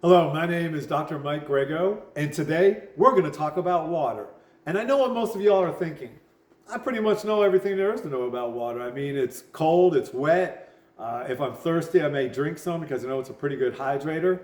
Hello, my name is Dr. Mike Grego, and today we're going to talk about water. And I know what most of y'all are thinking. I pretty much know everything there is to know about water. I mean, it's cold, it's wet. If I'm thirsty, I may drink some because I know it's a pretty good hydrator.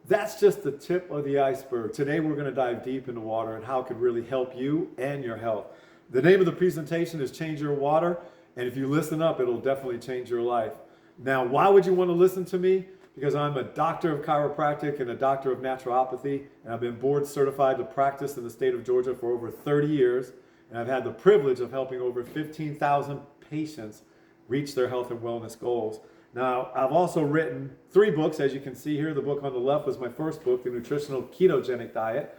That's just the tip of the iceberg. Today we're going to dive deep into water and how it could really help you and your health. The name of the presentation is Change Your Water, and if you listen up, it'll definitely change your life. Now, why would you want to listen to me? Because I'm a doctor of chiropractic and a doctor of naturopathy, and I've been board certified to practice in the state of Georgia for over 30 years, and I've had the privilege of helping over 15,000 patients reach their health and wellness goals. Now, I've also written 3 books, as you can see here. The book on the left was my first book, The Nutritional Ketogenic Diet.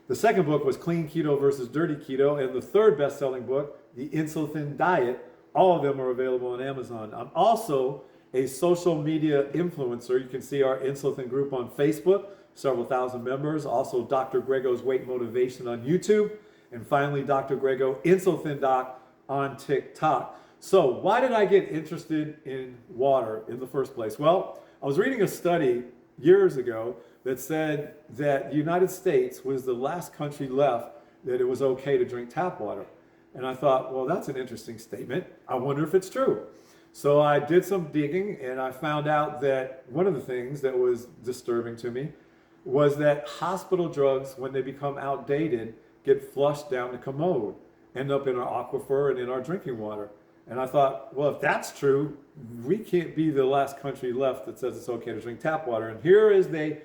The second book was Clean Keto versus Dirty Keto, and the third best-selling book, The Insulin Diet. All of them are available on Amazon. I'm also a social media influencer. You can see our Insulin group on Facebook, several thousand members. Also, Dr. Grego's Weight Motivation on YouTube. And finally, Dr. Grego Insulin Doc on TikTok. So why did I get interested in water in the first place? Well, I was reading a study years ago that said that the United States was the last country left that it was okay to drink tap water. And I thought, well, that's an interesting statement. I wonder if it's true. So I did some digging and I found out that one of the things that was disturbing to me was that hospital drugs, when they become outdated, get flushed down the commode, end up in our aquifer and in our drinking water. And I thought, well, if that's true, we can't be the last country left that says it's okay to drink tap water. And here is the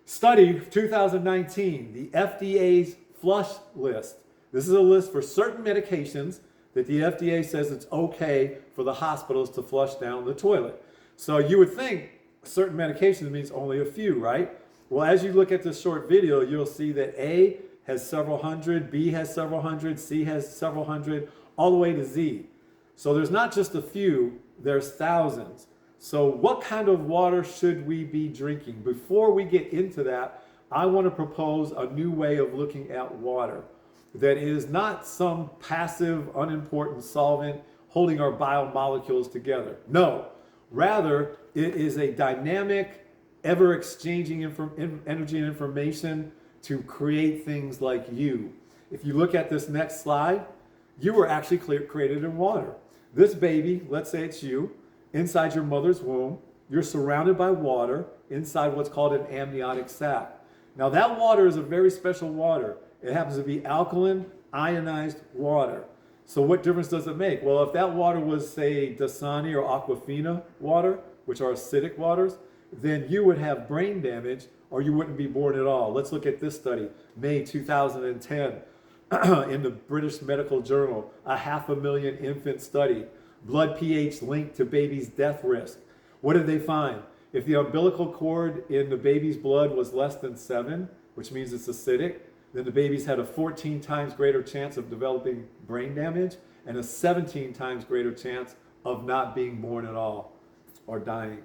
study, 2019, the FDA's flush list. This is a list for certain medications that the FDA says it's okay for the hospitals to flush down the toilet. So you would think certain medications means only a few, right? Well, as you look at this short video, you'll see that A has several hundred, B has several hundred, C has several hundred, all the way to Z. So there's not just a few, there's thousands. So what kind of water should we be drinking? Before we get into that, I want to propose a new way of looking at water that is not some passive, unimportant solvent holding our biomolecules together. No, rather, it is a dynamic, ever-exchanging energy and information to create things like you. If you look at this next slide, you were actually created in water. This baby, let's say it's you, inside your mother's womb, you're surrounded by water inside what's called an amniotic sac. Now that water is a very special water. It happens to be alkaline, ionized water. So what difference does it make? Well, if that water was, say, Dasani or Aquafina water, which are acidic waters, then you would have brain damage or you wouldn't be born at all. Let's look at this study, May 2010, in the British Medical Journal, a 500,000 infant study, blood pH linked to baby's death risk. What did they find? If the umbilical cord in the baby's blood was less than 7, which means it's acidic, then the babies had a 14 times greater chance of developing brain damage and a 17 times greater chance of not being born at all or dying.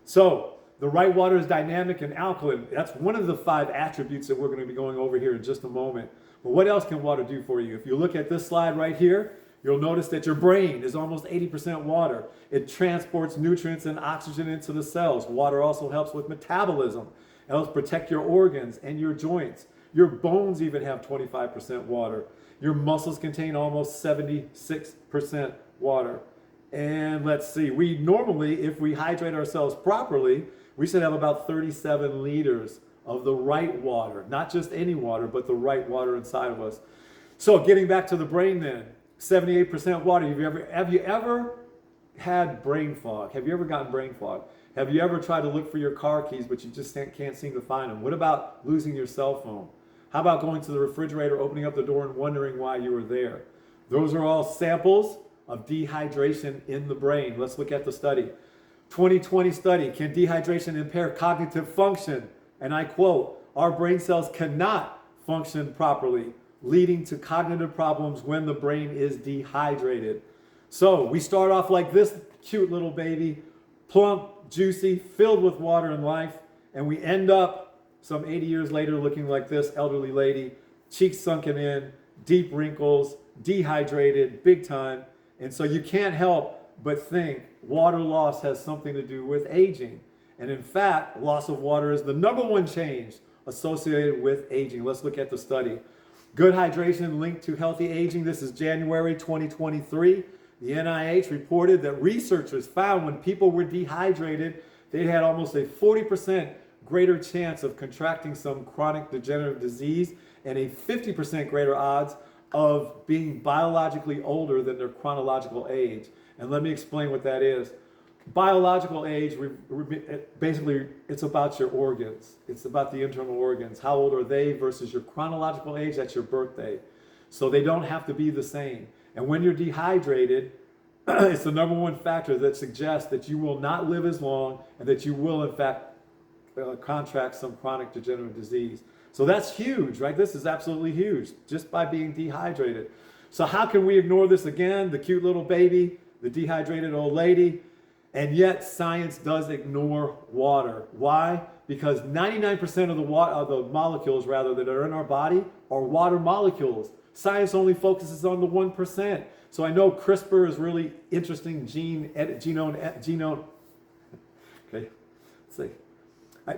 So the right water is dynamic and alkaline. That's one of the 5 attributes that we're going to be going over here in just a moment. But what else can water do for you? If you look at this slide right here, you'll notice that your brain is almost 80% water. It transports nutrients and oxygen into the cells. Water also helps with metabolism. It helps protect your organs and your joints. Your bones even have 25% water. Your muscles contain almost 76% water. And let's see, we normally, if we hydrate ourselves properly, we should have about 37 liters of the right water. Not just any water, but the right water inside of us. So getting back to the brain then, 78% water. Have you ever had brain fog? Have you ever gotten brain fog? Have you ever tried to look for your car keys, but you just can't seem to find them? What about losing your cell phone? How about going to the refrigerator, opening up the door and wondering why you were there? Those are all samples of dehydration in the brain. Let's look at the study. 2020 study, can dehydration impair cognitive function? And I quote, our brain cells cannot function properly, leading to cognitive problems when the brain is dehydrated. So we start off like this cute little baby, plump, juicy, filled with water and life, and we end up some 80 years later looking like this elderly lady, cheeks sunken in, deep wrinkles, dehydrated, big time. And so you can't help but think water loss has something to do with aging. And in fact, loss of water is the number one change associated with aging. Let's look at the study. Good hydration linked to healthy aging. This is January 2023. The NIH reported that researchers found when people were dehydrated, they had almost a 40% greater chance of contracting some chronic degenerative disease and a 50% greater odds of being biologically older than their chronological age. And let me explain what that is. Biological age, basically, it's about your organs. It's about the internal organs. How old are they versus your chronological age? That's your birthday. So they don't have to be the same. And when you're dehydrated, it's the number one factor that suggests that you will not live as long and that you will, in fact, contract some chronic degenerative disease. So that's huge, right? This is absolutely huge, just by being dehydrated. So how can we ignore this again? The cute little baby, the dehydrated old lady. And yet science does ignore water. Why? Because 99% of the molecules rather that are in our body are water molecules. Science only focuses on the 1%. So I know CRISPR is really interesting genome. Okay, let's see.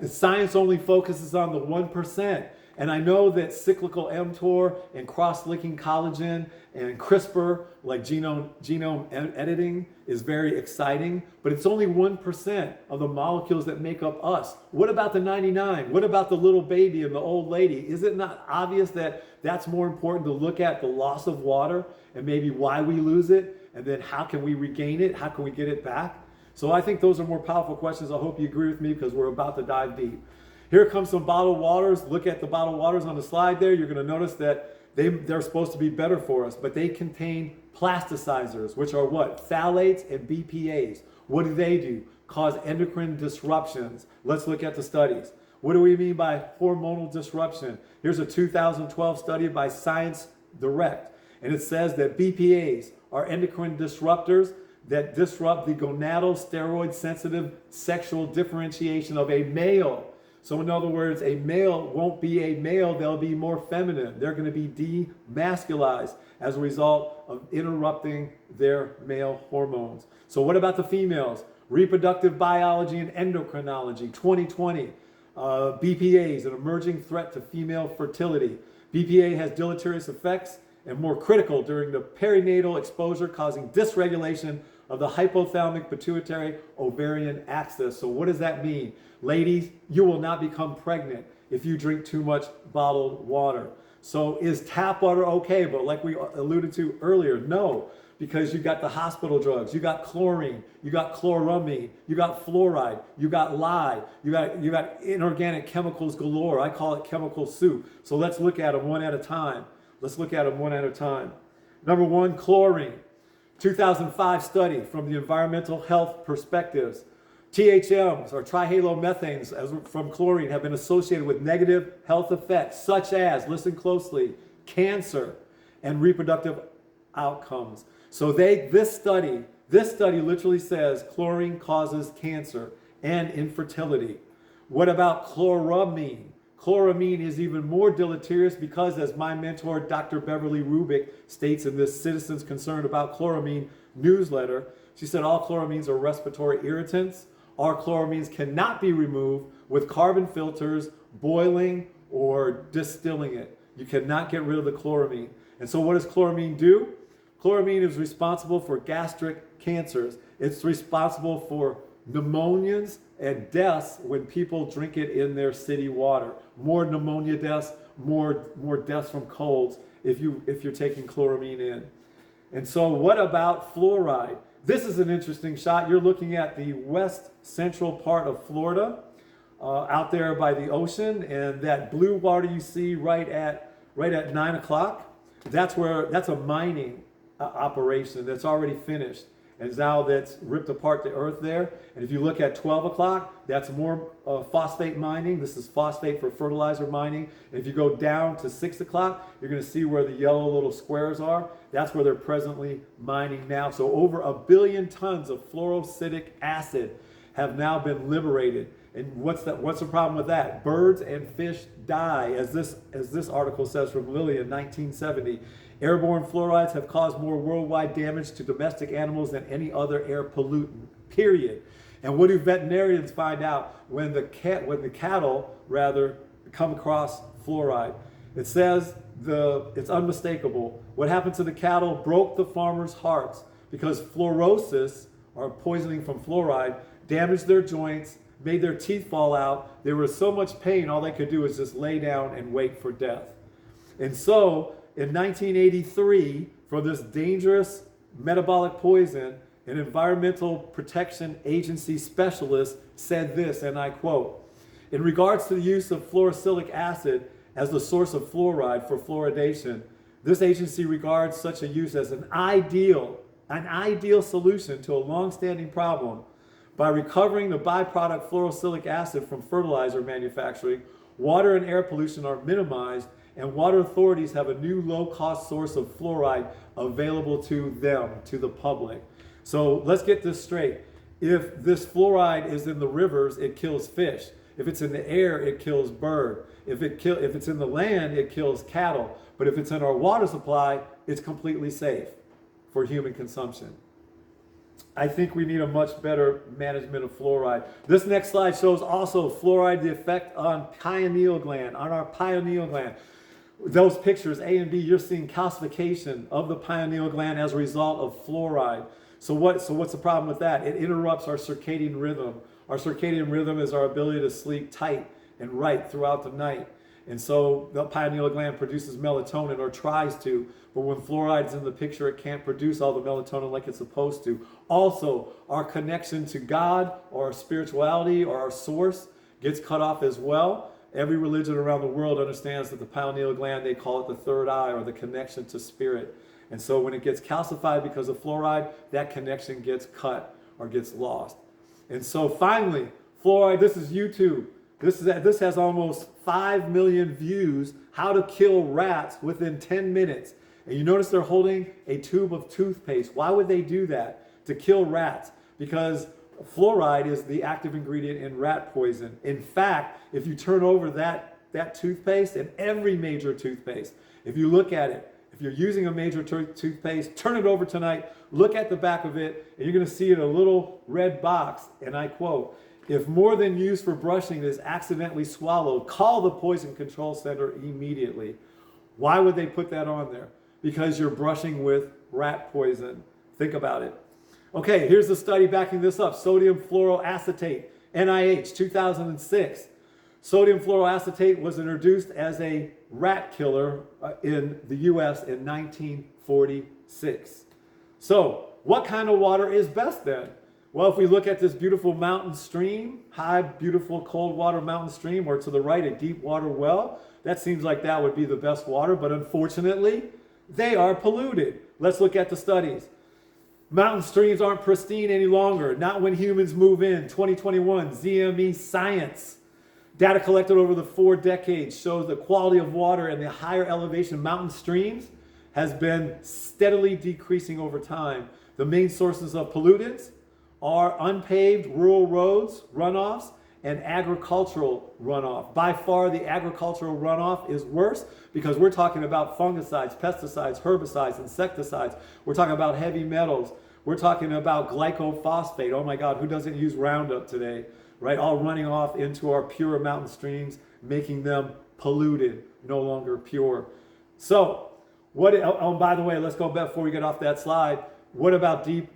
The science only focuses on the 1%. And I know that cyclical mTOR and cross-linking collagen and CRISPR, like genome editing, is very exciting, but it's only 1% of the molecules that make up us. What about the 99? What about the little baby and the old lady? Is it not obvious that that's more important to look at the loss of water and maybe why we lose it, and then how can we regain it? How can we get it back? So I think those are more powerful questions. I hope you agree with me because we're about to dive deep. Here comes some bottled waters. Look at the bottled waters on the slide there. You're going to notice that they're supposed to be better for us, but they contain plasticizers, which are what? Phthalates and BPAs. What do? Cause endocrine disruptions. Let's look at the studies. What do we mean by hormonal disruption? Here's a 2012 study by Science Direct, and it says that BPAs are endocrine disruptors that disrupt the gonadal steroid-sensitive sexual differentiation of a male. So in other words, a male won't be a male, they'll be more feminine. They're going to be demasculized as a result of interrupting their male hormones. So what about the females? Reproductive Biology and Endocrinology, 2020. BPAs, an emerging threat to female fertility. BPA has deleterious effects and more critical during the perinatal exposure, causing dysregulation of the hypothalamic pituitary ovarian axis. So what does that mean? Ladies, you will not become pregnant if you drink too much bottled water. So is tap water okay? But like we alluded to earlier, no, because you got the hospital drugs, you got chlorine, you got chloramine, you got fluoride, you got lye, you got inorganic chemicals galore. I call it chemical soup. So let's look at them one at a time. Number one, chlorine. 2005 study from the environmental health perspectives. THMs, or trihalomethanes, from chlorine have been associated with negative health effects such as, listen closely, cancer and reproductive outcomes. So this study literally says chlorine causes cancer and infertility. What about chloramine? Chloramine is even more deleterious because, as my mentor, Dr. Beverly Rubik, states in this Citizens Concerned About Chloramine newsletter, she said all chloramines are respiratory irritants. All chloramines cannot be removed with carbon filters, boiling, or distilling it. You cannot get rid of the chloramine. And so what does chloramine do? Chloramine is responsible for gastric cancers. It's responsible for pneumonias and deaths when people drink it in their city water. More pneumonia deaths, more deaths from colds if you're taking chloramine in. And so what about fluoride? This is an interesting shot. You're looking at the west central part of Florida, out there by the ocean, and that blue water you see right at 9 o'clock, that's a mining operation that's already finished. And now that's ripped apart the earth there. And if you look at 12 o'clock, that's more phosphate mining. This is phosphate for fertilizer mining. And if you go down to 6 o'clock, you're going to see where the yellow little squares are. That's where they're presently mining now. So over 1 billion tons of fluoroacetic acid have now been liberated. And what's the problem with that? Birds and fish die, as this article says from Lilly in 1970. Airborne fluorides have caused more worldwide damage to domestic animals than any other air pollutant, period. And what do veterinarians find out when the cattle rather come across fluoride? It says it's unmistakable. What happened to the cattle broke the farmers' hearts because fluorosis, or poisoning from fluoride, damaged their joints, made their teeth fall out. There was so much pain, all they could do was just lay down and wait for death. And so, in 1983, for this dangerous metabolic poison, an Environmental Protection Agency specialist said this, and I quote, "In regards to the use of fluorosilicic acid as the source of fluoride for fluoridation, this agency regards such a use as an ideal solution to a long-standing problem. By recovering the byproduct fluorosilicic acid from fertilizer manufacturing, water and air pollution are minimized, and water authorities have a new low-cost source of fluoride available to them, to the public." So let's get this straight. If this fluoride is in the rivers, it kills fish. If it's in the air, it kills bird. If it's in the land, it kills cattle. But if it's in our water supply, it's completely safe for human consumption. I think we need a much better management of fluoride. This next slide shows also fluoride, the effect on pineal gland, on our pineal gland. Those pictures, A and B, you're seeing calcification of the pineal gland as a result of fluoride. So what's the problem with that? It interrupts our circadian rhythm. Our circadian rhythm is our ability to sleep tight and right throughout the night. And so the pineal gland produces melatonin, or tries to, but when fluoride's in the picture, it can't produce all the melatonin like it's supposed to. Also, our connection to God or our spirituality or our source gets cut off as well. Every religion around the world understands that the pineal gland, they call it the third eye, or the connection to spirit. And so when it gets calcified because of fluoride, that connection gets cut or gets lost. And so finally, fluoride, this is YouTube. This has almost 5 million views, how to kill rats within 10 minutes. And you notice they're holding a tube of toothpaste. Why would they do that? To kill rats. Because fluoride is the active ingredient in rat poison. In fact, if you turn over that toothpaste, and every major toothpaste, if you look at it, if you're using a major toothpaste, turn it over tonight, look at the back of it, and you're going to see in a little red box, and I quote, "If more than used for brushing is accidentally swallowed, call the Poison Control Center immediately." Why would they put that on there? Because you're brushing with rat poison. Think about it. Okay, here's the study backing this up. Sodium fluoroacetate, NIH, 2006. Sodium fluoroacetate was introduced as a rat killer in the US in 1946. So, what kind of water is best then? Well, if we look at this beautiful mountain stream, high, beautiful, cold water mountain stream, or to the right, a deep water well, that seems like that would be the best water, but unfortunately, they are polluted. Let's look at the studies. Mountain streams aren't pristine any longer, not when humans move in. 2021, ZME Science. Data collected over the 4 decades shows the quality of water in the higher elevation mountain streams has been steadily decreasing over time. The main sources of pollutants are unpaved rural roads, runoffs, and agricultural runoff. By far, the agricultural runoff is worse because we're talking about fungicides, pesticides, herbicides, insecticides. We're talking about heavy metals. We're talking about glycophosphate. Oh my God, who doesn't use Roundup today? Right, all running off into our pure mountain streams, making them polluted, no longer pure. So, by the way, let's go back before we get off that slide. What about deep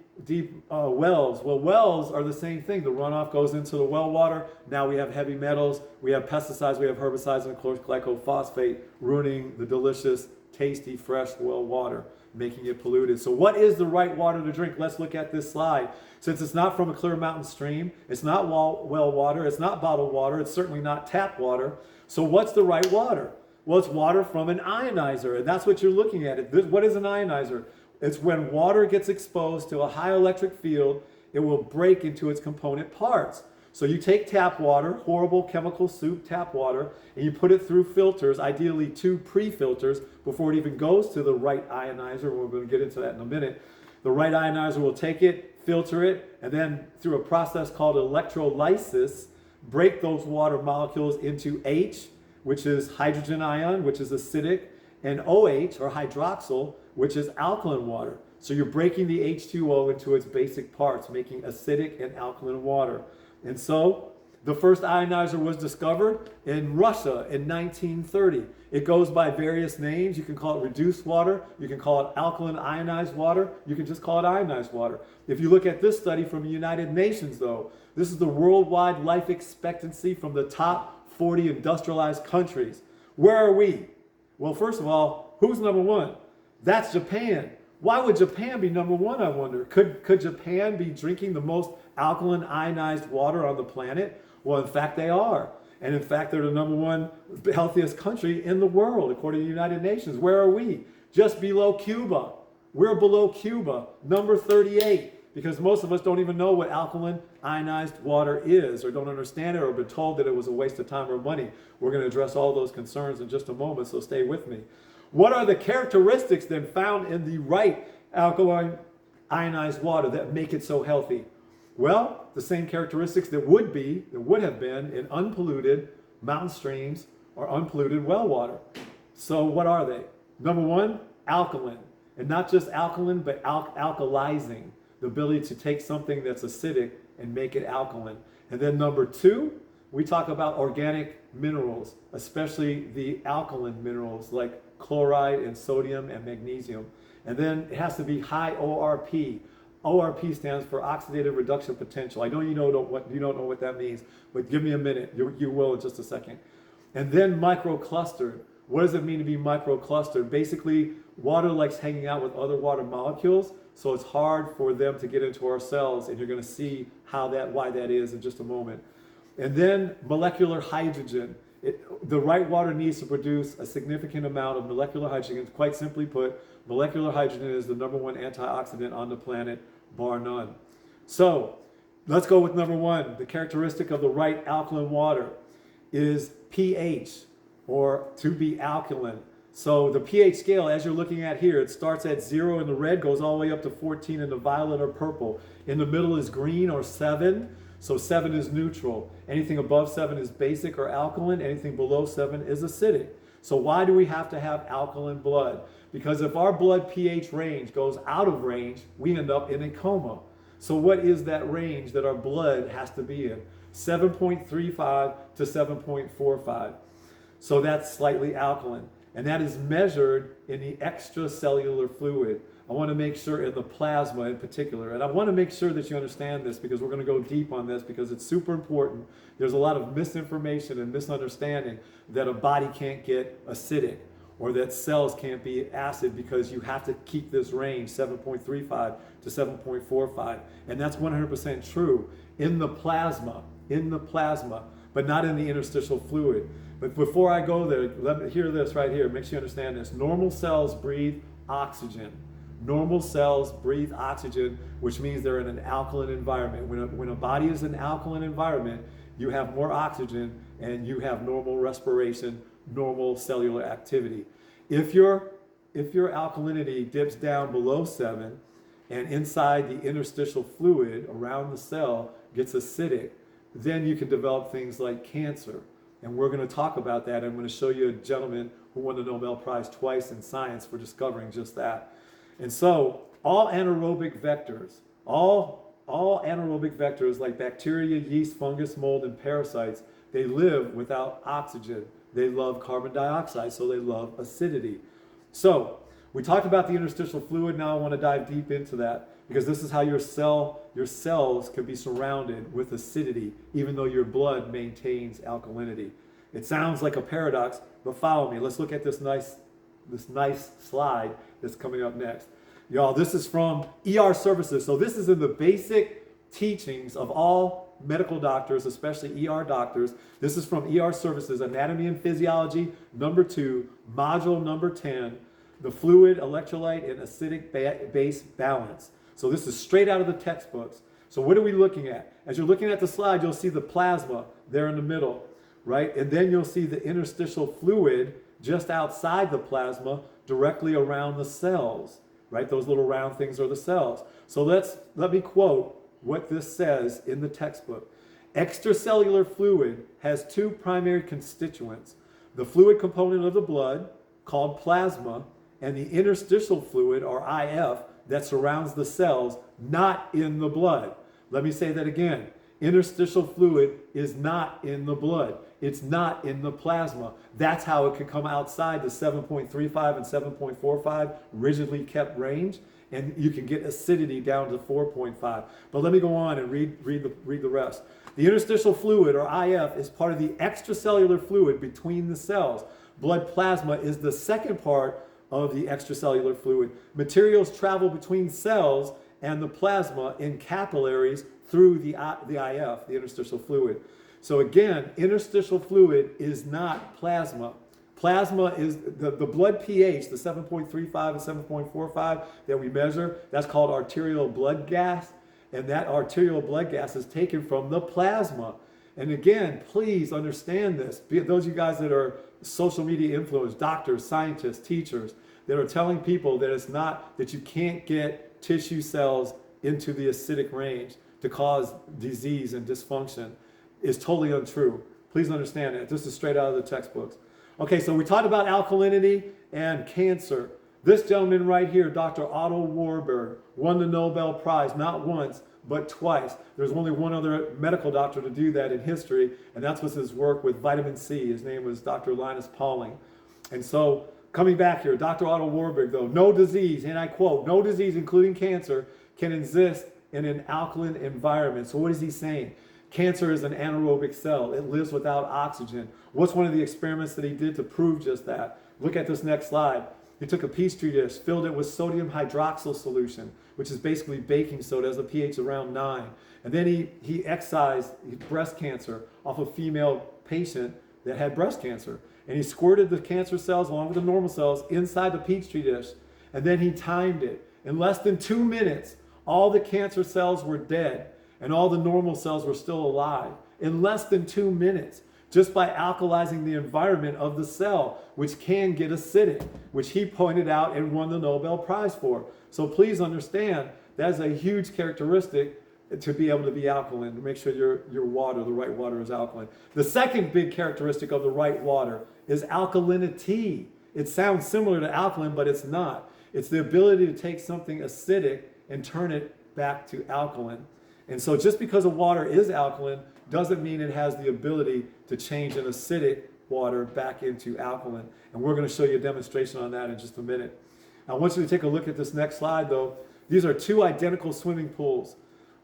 wells? Well, wells are the same thing. The runoff goes into the well water. Now we have heavy metals, we have pesticides, we have herbicides, and of course glycophosphate, ruining the delicious, tasty, fresh well water, making it polluted. So what is the right water to drink? Let's look at this slide. Since it's not from a clear mountain stream, it's not well water, it's not bottled water, it's certainly not tap water. So what's the right water? Well, it's water from an ionizer, and that's what you're looking at. What is an ionizer? It's when water gets exposed to a high electric field, it will break into its component parts. So you take tap water, horrible chemical soup tap water, and you put it through filters, ideally 2 pre-filters, before it even goes to the right ionizer. We're going to get into that in a minute. The right ionizer will take it, filter it, and then through a process called electrolysis, break those water molecules into H, which is hydrogen ion, which is acidic, and OH, or hydroxyl, which is alkaline water. So you're breaking the H2O into its basic parts, making acidic and alkaline water. And so the first ionizer was discovered in Russia in 1930. It goes by various names. You can call it reduced water. You can call it alkaline ionized water. You can just call it ionized water. If you look at this study from the United Nations, though, this is the worldwide life expectancy from the top 40 industrialized countries. Where are we? Well, first of all, who's number one? That's Japan. Why would Japan be number one, I wonder? Could Japan be drinking the most alkaline ionized water on the planet? Well, in fact, they are. And in fact, they're the number one healthiest country in the world, according to the United Nations. Where are we? Just below Cuba. We're below Cuba, number 38, because most of us don't even know what alkaline ionized water is, or don't understand it, or been told that it was a waste of time or money. We're going to address all those concerns in just a moment, so stay with me. What are the characteristics then found in the right alkaline ionized water that make it so healthy? Well, the same characteristics that would have been in unpolluted mountain streams or unpolluted well water. So what are they? Number one, alkaline. And not just alkaline, but alkalizing. The ability to take something that's acidic and make it alkaline. And then number two, we talk about organic minerals, especially the alkaline minerals like chloride and sodium and magnesium. And then it has to be high ORP. ORP stands for oxidative reduction potential. I know you don't know what that means, but give me a minute. You will in just a second. And then microclustered. What does it mean to be microclustered? Basically, water likes hanging out with other water molecules, so it's hard for them to get into our cells, and you're going to see why that is in just a moment. And then molecular hydrogen. The right water needs to produce a significant amount of molecular hydrogen. Quite simply put, molecular hydrogen is the number one antioxidant on the planet, bar none. So let's go with number one. The characteristic of the right alkaline water is pH, or to be alkaline. So the pH scale, as you're looking at here, it starts at 0 in the red, goes all the way up to 14 in the violet or purple. In the middle is green or 7. So 7 is neutral. Anything above 7 is basic or alkaline. Anything below 7 is acidic. So why do we have to have alkaline blood? Because if our blood pH range goes out of range, we end up in a coma. So what is that range that our blood has to be in? 7.35 to 7.45. So that's slightly alkaline. And that is measured in the extracellular fluid. I want to make sure in the plasma in particular, and I want to make sure that you understand this because we're going to go deep on this because it's super important. There's a lot of misinformation and misunderstanding that a body can't get acidic or that cells can't be acid because you have to keep this range 7.35 to 7.45. And that's 100% true in the plasma, but not in the interstitial fluid. But before I go there, let me hear this right here. Make sure you understand this. Normal cells breathe oxygen. Normal cells breathe oxygen, which means they're in an alkaline environment. When a body is in an alkaline environment, you have more oxygen and you have normal respiration, normal cellular activity. If your alkalinity dips down below 7 and inside the interstitial fluid around the cell gets acidic, then you can develop things like cancer. And we're going to talk about that. I'm going to show you a gentleman who won the Nobel Prize twice in science for discovering just that. And so all anaerobic vectors like bacteria, yeast, fungus, mold, and parasites, they live without oxygen. They love carbon dioxide, so they love acidity. So we talked about the interstitial fluid. Now I want to dive deep into that because this is how your cells can be surrounded with acidity, even though your blood maintains alkalinity. It sounds like a paradox, but follow me. Let's look at this nice slide that's coming up next. Y'all, this is from ER Services. So this is in the basic teachings of all medical doctors, especially ER doctors. This is from ER Services, Anatomy and Physiology, number 2, module number 10, the fluid, electrolyte, and acidic base balance. So this is straight out of the textbooks. So what are we looking at? As you're looking at the slide, you'll see the plasma there in the middle, right? And then you'll see the interstitial fluid just outside the plasma, directly around the cells, right? Those little round things are the cells. So let me quote what this says in the textbook. Extracellular fluid has 2 primary constituents, the fluid component of the blood, called plasma, and the interstitial fluid, or IF, that surrounds the cells, not in the blood. Let me say that again. Interstitial fluid is not in the blood. It's not in the plasma. That's how it can come outside the 7.35 and 7.45 rigidly kept range, and you can get acidity down to 4.5. But let me go on and read the rest. The interstitial fluid, or IF, is part of the extracellular fluid between the cells. Blood plasma is the second part of the extracellular fluid. Materials travel between cells and the plasma in capillaries through the IF, the interstitial fluid. So again, interstitial fluid is not plasma. Plasma is the blood pH, the 7.35 and 7.45 that we measure. That's called arterial blood gas. And that arterial blood gas is taken from the plasma. And again, please understand this. Those of you guys that are social media influencers, doctors, scientists, teachers, that are telling people that it's not, that you can't get tissue cells into the acidic range to cause disease and dysfunction, is totally untrue. Please understand that. This is straight out of the textbooks. Okay, so we talked about alkalinity and cancer. This gentleman right here, Dr. Otto Warburg, won the Nobel Prize not once, but twice. There's only one other medical doctor to do that in history, and that's was his work with vitamin C. His name was Dr. Linus Pauling. And so, coming back here, Dr. Otto Warburg, though, no disease, and I quote, no disease, including cancer, can exist in an alkaline environment. So what is he saying? Cancer is an anaerobic cell. It lives without oxygen. What's one of the experiments that he did to prove just that? Look at this next slide. He took a Petri dish, filled it with sodium hydroxyl solution, which is basically baking soda, has a pH around 9. And then he excised breast cancer off a female patient that had breast cancer. And he squirted the cancer cells along with the normal cells inside the Petri dish. And then he timed it. In less than 2 minutes, all the cancer cells were dead and all the normal cells were still alive. In less than 2 minutes, just by alkalizing the environment of the cell, which can get acidic, which he pointed out and won the Nobel Prize for. So please understand, that's a huge characteristic to be able to be alkaline, to make sure your water, the right water, is alkaline. The second big characteristic of the right water is alkalinity. It sounds similar to alkaline, but it's not. It's the ability to take something acidic and turn it back to alkaline. And so just because a water is alkaline doesn't mean it has the ability to change an acidic water back into alkaline. And we're going to show you a demonstration on that in just a minute. I want you to take a look at this next slide, though. These are two identical swimming pools.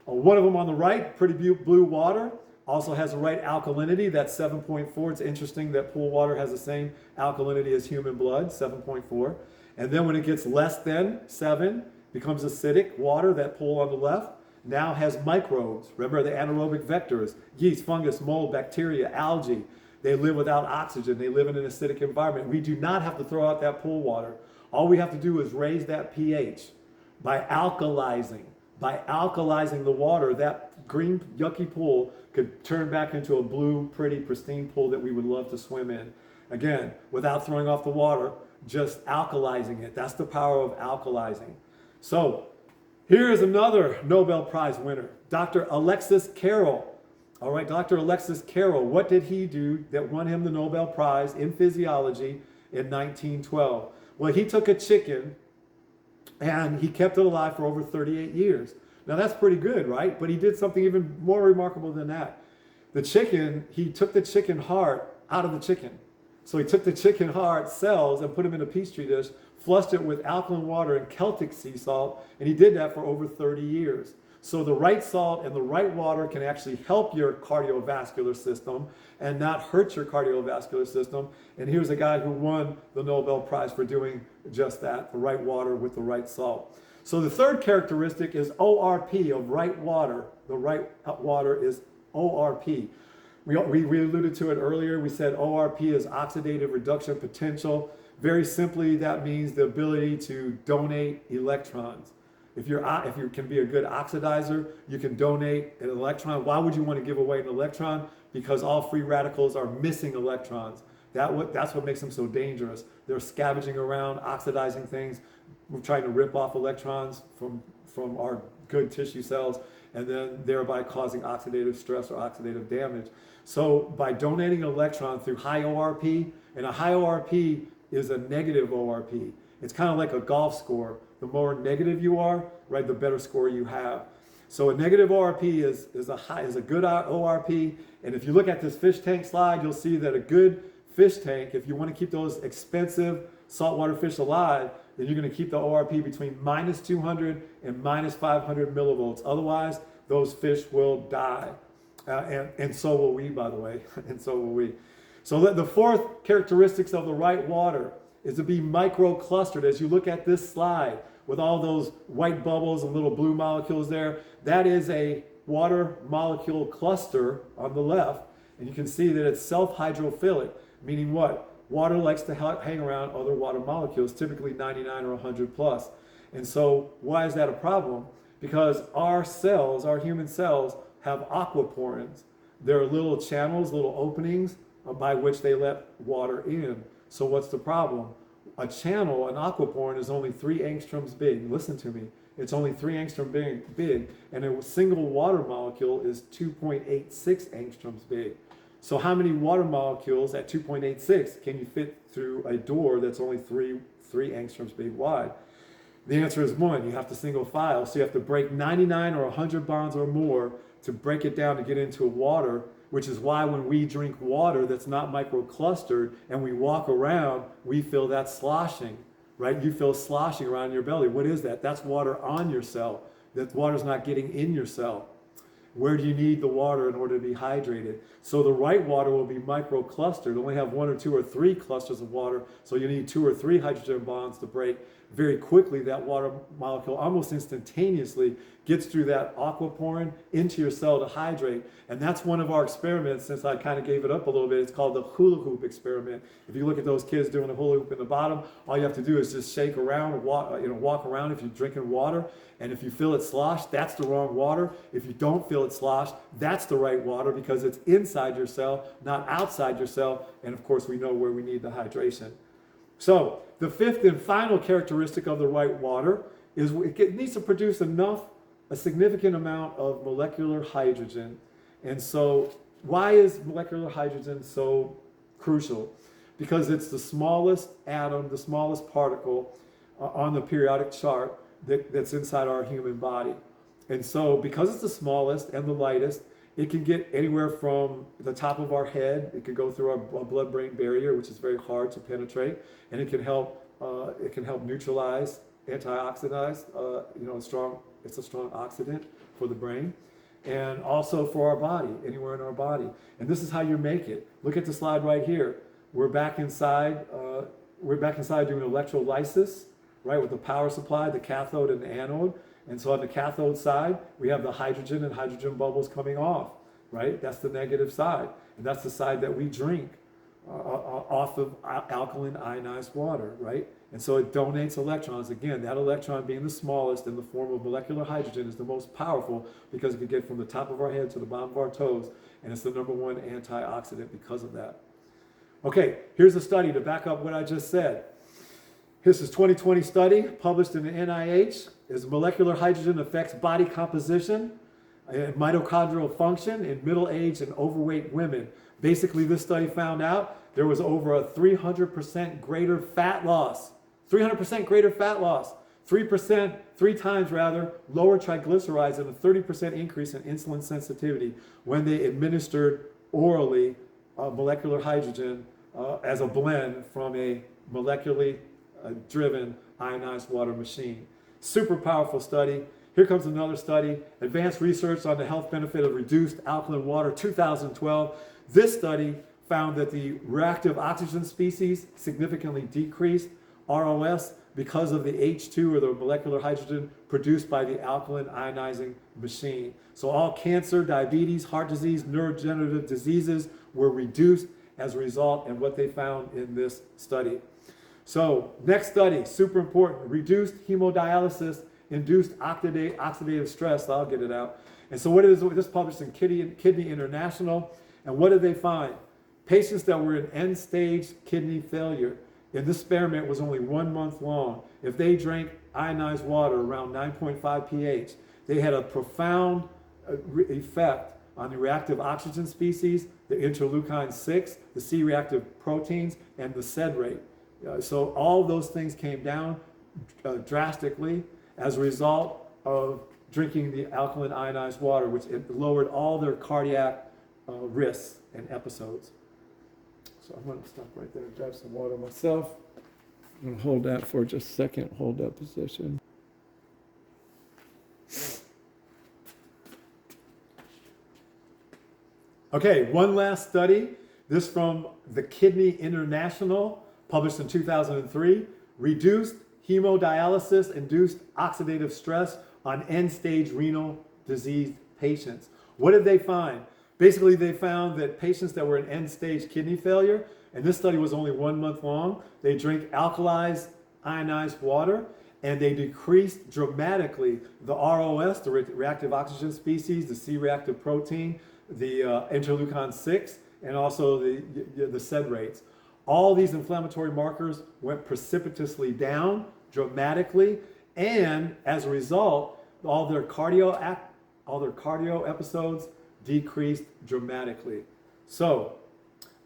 One of them on the right, pretty blue water, also has the right alkalinity, that's 7.4. It's interesting that pool water has the same alkalinity as human blood, 7.4. And then when it gets less than 7, becomes acidic water, that pool on the left, now has microbes. Remember the anaerobic vectors, yeast, fungus, mold, bacteria, algae. They live without oxygen. They live in an acidic environment. We do not have to throw out that pool water. All we have to do is raise that pH by alkalizing. By alkalizing the water, that green yucky pool could turn back into a blue, pretty, pristine pool that we would love to swim in. Again, without throwing off the water, just alkalizing it. That's the power of alkalizing. So, here is another Nobel Prize winner, Dr. Alexis Carrel. All right, Dr. Alexis Carrel, what did he do that won him the Nobel Prize in physiology in 1912? Well, he took a chicken and he kept it alive for over 38 years. Now that's pretty good, right? But he did something even more remarkable than that. The chicken, he took the chicken heart out of the chicken. So he took the chicken heart cells and put them in a Petri dish, flushed it with alkaline water and Celtic sea salt, and he did that for over 30 years. So the right salt and the right water can actually help your cardiovascular system and not hurt your cardiovascular system. And here's a guy who won the Nobel Prize for doing just that, the right water with the right salt. So the third characteristic is ORP, of right water. The right water is ORP. We alluded to it earlier. We said ORP is oxidative reduction potential. Very simply, that means the ability to donate electrons. If you can be a good oxidizer, you can donate an electron. Why would you want to give away an electron? Because all free radicals are missing electrons. That's what makes them so dangerous. They're scavenging around, oxidizing things. We're trying to rip off electrons from our good tissue cells, and then thereby causing oxidative stress or oxidative damage. So by donating an electron through high ORP, and a high ORP is a negative ORP. It's kind of like a golf score. the more negative you are, right, the better score you have. So a negative ORP is a good ORP. And if you look at this fish tank slide, you'll see that a good fish tank, if you want to keep those expensive saltwater fish alive, then you're going to keep the ORP between minus 200 and minus 500 millivolts. Otherwise, those fish will die. And so will we, by the way, and so will we. So the fourth characteristics of the right water is to be micro-clustered. As you look at this slide with all those white bubbles and little blue molecules there, that is a water molecule cluster on the left. And you can see that it's self-hydrophilic, meaning what? Water likes to hang around other water molecules, typically 99 or 100 plus. And so why is that a problem? Because our cells, our human cells, have aquaporins. There are little channels, little openings by which they let water in. So what's the problem? A channel, an aquaporin, is only 3 angstroms big. Listen to me. It's only 3 angstrom big, and a single water molecule is 2.86 angstroms big. So how many water molecules at 2.86 can you fit through a door that's only 3 angstroms big wide? The answer is 1. You have to single file. So you have to break 99 or 100 bonds or more to break it down to get into water, which is why when we drink water that's not microclustered and we walk around, we feel that sloshing, right? You feel sloshing around your belly. What is that? That's water on your cell. That water's not getting in your cell. Where do you need the water in order to be hydrated? So the right water will be microclustered, only have 1 or 2 or 3 clusters of water, so you need 2 or 3 hydrogen bonds to break. Very quickly, that water molecule almost instantaneously gets through that aquaporin into your cell to hydrate. And that's one of our experiments, since I kind of gave it up a little bit. It's called the hula hoop experiment. If you look at those kids doing the hula hoop in the bottom, all you have to do is just shake around, walk around if you're drinking water. And if you feel it slosh, that's the wrong water. If you don't feel it slosh, that's the right water, because it's inside your cell, not outside your cell. And of course, we know where we need the hydration. So the fifth and final characteristic of the right water is it needs to produce a significant amount of molecular hydrogen. And so why is molecular hydrogen so crucial? Because it's the smallest atom, the smallest particle on the periodic chart that's inside our human body. And so because it's the smallest and the lightest, it can get anywhere from the top of our head. It can go through our blood-brain barrier, which is very hard to penetrate, and it can help neutralize, antioxidize. It's a strong oxidant for the brain, and also for our body, anywhere in our body. And this is how you make it. Look at the slide right here. We're back inside. Doing electrolysis, right, with the power supply, the cathode and the anode. And so on the cathode side, we have the hydrogen and hydrogen bubbles coming off, right? That's the negative side. And that's the side that we drink off of alkaline ionized water, right? And so it donates electrons. Again, that electron being the smallest in the form of molecular hydrogen is the most powerful, because it can get from the top of our head to the bottom of our toes. And it's the #1 antioxidant because of that. Okay, here's a study to back up what I just said. This is 2020 study published in the NIH. Is molecular hydrogen affects body composition and mitochondrial function in middle-aged and overweight women. Basically, this study found out there was over a 300% greater fat loss. 300% greater fat loss. 3 times lower triglycerides, and a 30% increase in insulin sensitivity when they administered orally molecular hydrogen as a blend from a molecularly driven ionized water machine. Super powerful study. Here comes another study, Advanced Research on the Health Benefit of Reduced Alkaline Water, 2012. This study found that the reactive oxygen species significantly decreased ROS because of the H2, or the molecular hydrogen produced by the alkaline ionizing machine. So all cancer, diabetes, heart disease, neurodegenerative diseases were reduced as a result, and what they found in this study. So next study, super important, reduced hemodialysis, induced oxidative stress. I'll get it out. And so what is this? Published in Kidney International. And what did they find? Patients that were in end-stage kidney failure, and this experiment was only 1 month long. If they drank ionized water around 9.5 pH, they had a profound effect on the reactive oxygen species, the interleukin-6, the C-reactive proteins, and the SED rate. So all those things came down drastically as a result of drinking the alkaline ionized water, which it lowered all their cardiac risks and episodes. So I'm going to stop right there and grab some water myself. I'm going to hold that for just a second. Hold that position. Okay, one last study. This from the Kidney International, published in 2003. Reduced hemodialysis-induced oxidative stress on end-stage renal disease patients. What did they find? Basically, they found that patients that were in end-stage kidney failure, and this study was only 1 month long, they drank alkalized ionized water, and they decreased dramatically the ROS, the reactive oxygen species, the C-reactive protein, the interleukin 6, and also the SED rates. All these inflammatory markers went precipitously down dramatically, and as a result, all their cardio episodes decreased dramatically. So,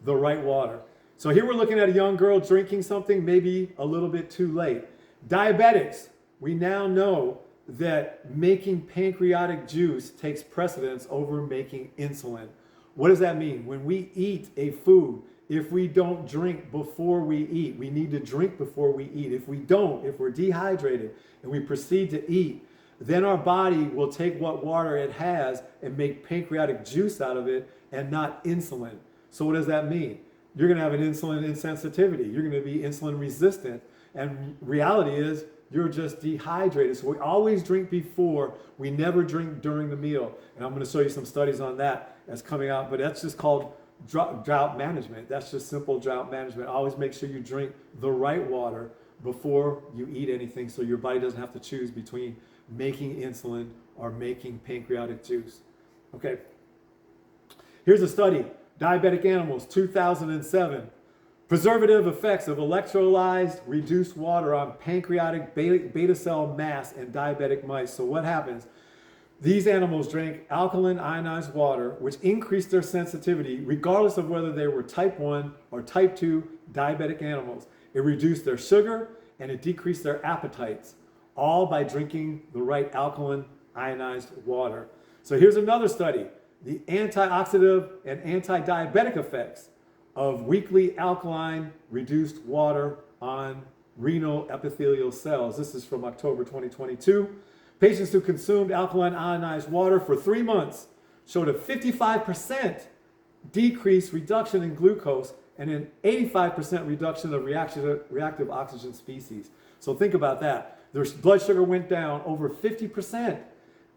the right water. So here we're looking at a young girl drinking something maybe a little bit too late. Diabetics, we now know that making pancreatic juice takes precedence over making insulin. What does that mean? When we eat a food, if we don't drink before we eat, we need to drink before we eat. If we don't, if we're dehydrated and we proceed to eat, then our body will take what water it has and make pancreatic juice out of it and not insulin. So what does that mean? You're going to have an insulin insensitivity. You're going to be insulin resistant. And reality is you're just dehydrated. So we always drink before. We never drink during the meal. And I'm going to show you some studies on that that's coming out. But that's just called drought management. That's just simple drought management. Always make sure you drink the right water before you eat anything so your body doesn't have to choose between making insulin or making pancreatic juice. Okay. Here's a study. Diabetic animals, 2007. Preservative effects of electrolyzed reduced water on pancreatic beta cell mass in diabetic mice. So what happens? These animals drank alkaline ionized water, which increased their sensitivity regardless of whether they were type 1 or type 2 diabetic animals. It reduced their sugar and it decreased their appetites, all by drinking the right alkaline ionized water. So here's another study. The antioxidant and anti-diabetic effects of weekly alkaline reduced water on renal epithelial cells. This is from October 2022. Patients who consumed alkaline ionized water for 3 months showed a 55% decrease reduction in glucose and an 85% reduction of reactive oxygen species. So think about that. Their blood sugar went down over 50%,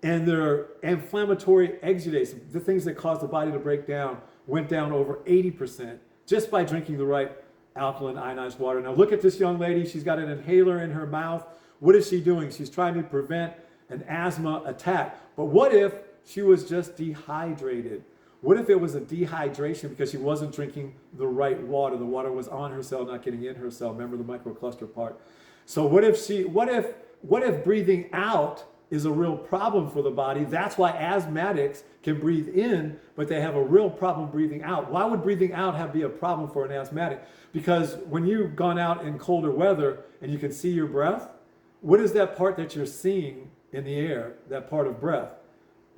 and their inflammatory exudates, the things that cause the body to break down, went down over 80% just by drinking the right alkaline ionized water. Now look at this young lady. She's got an inhaler in her mouth. What is she doing? She's trying to prevent an asthma attack. But what if she was just dehydrated? What if it was a dehydration because she wasn't drinking the right water? The water was on her cell, not getting in her cell. Remember the microcluster part. So what if breathing out is a real problem for the body? That's why asthmatics can breathe in, but they have a real problem breathing out. Why would breathing out be a problem for an asthmatic? Because when you've gone out in colder weather and you can see your breath, what is that part that you're seeing in the air, that part of breath?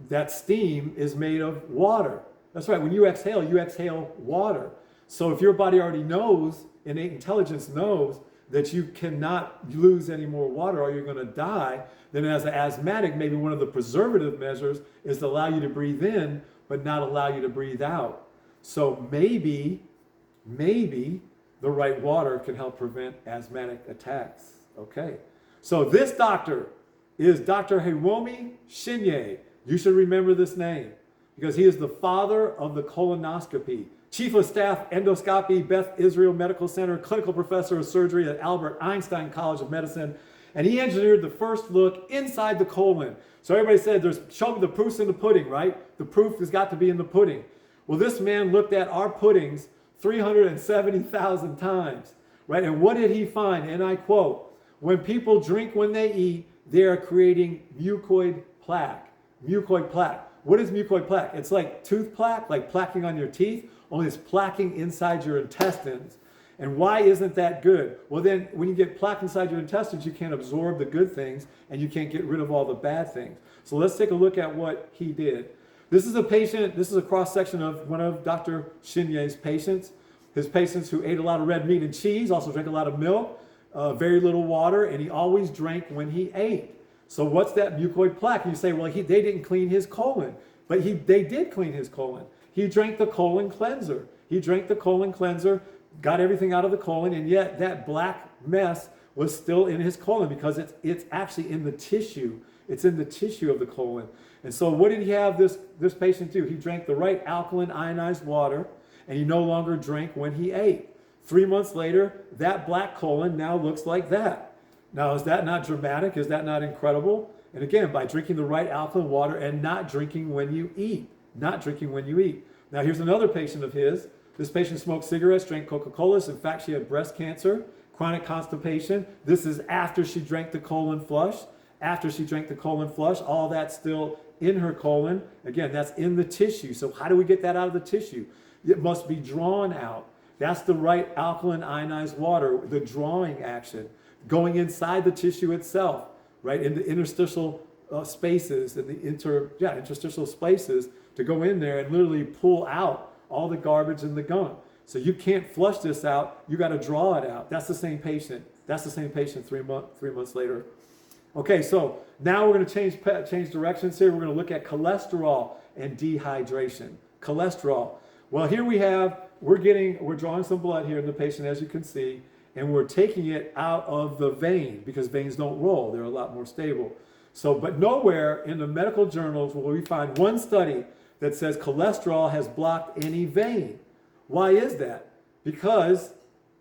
That steam is made of water. That's right, when you exhale water. So if your body already knows, innate intelligence knows, that you cannot lose any more water or you're going to die, then as an asthmatic, maybe one of the preservative measures is to allow you to breathe in, but not allow you to breathe out. So maybe the right water can help prevent asthmatic attacks. Okay. So this doctor is Dr. Hiromi Shinye. You should remember this name because he is the father of the colonoscopy. Chief of Staff, Endoscopy, Beth Israel Medical Center, clinical professor of surgery at Albert Einstein College of Medicine, and he engineered the first look inside the colon. So everybody said, show me the proof's in the pudding, right? The proof has got to be in the pudding. Well, this man looked at our puddings 370,000 times, right? And what did he find? And I quote, when people drink when they eat, they are creating mucoid plaque. Mucoid plaque. What is mucoid plaque? It's like tooth plaque, like plaquing on your teeth, only it's plaquing inside your intestines. And why isn't that good? Well, then when you get plaque inside your intestines, you can't absorb the good things and you can't get rid of all the bad things. So let's take a look at what he did. This is a patient, this is a cross-section of one of Dr. Chinier's patients. His patients who ate a lot of red meat and cheese, also drank a lot of milk, very little water, and he always drank when he ate. So what's that mucoid plaque? And you say, well, they didn't clean his colon. But they did clean his colon. He drank the colon cleanser. He drank the colon cleanser, got everything out of the colon, and yet that black mess was still in his colon because it's actually in the tissue. It's in the tissue of the colon. And so what did he have this patient do? He drank the right alkaline ionized water, and he no longer drank when he ate. 3 months later, that black colon now looks like that. Now, is that not dramatic? Is that not incredible? And again, by drinking the right alkaline water and not drinking when you eat. Not drinking when you eat. Now, here's another patient of his. This patient smoked cigarettes, drank Coca-Colas. In fact, she had breast cancer, chronic constipation. This is after she drank the colon flush. After she drank the colon flush, all that's still in her colon. Again, that's in the tissue. So how do we get that out of the tissue? It must be drawn out. That's the right alkaline ionized water, the drawing action, going inside the tissue itself, right, in the interstitial spaces, in the interstitial spaces, to go in there and literally pull out all the garbage and the gunk. So you can't flush this out. You got to draw it out. That's the same patient. That's the same patient 3 months later. Okay, so now we're going to change directions here. We're going to look at cholesterol and dehydration. Cholesterol. Well, here we're drawing some blood here in the patient, as you can see, and we're taking it out of the vein because veins don't roll. They're a lot more stable. So, but nowhere in the medical journals will we find one study that says cholesterol has blocked any vein. Why is that? Because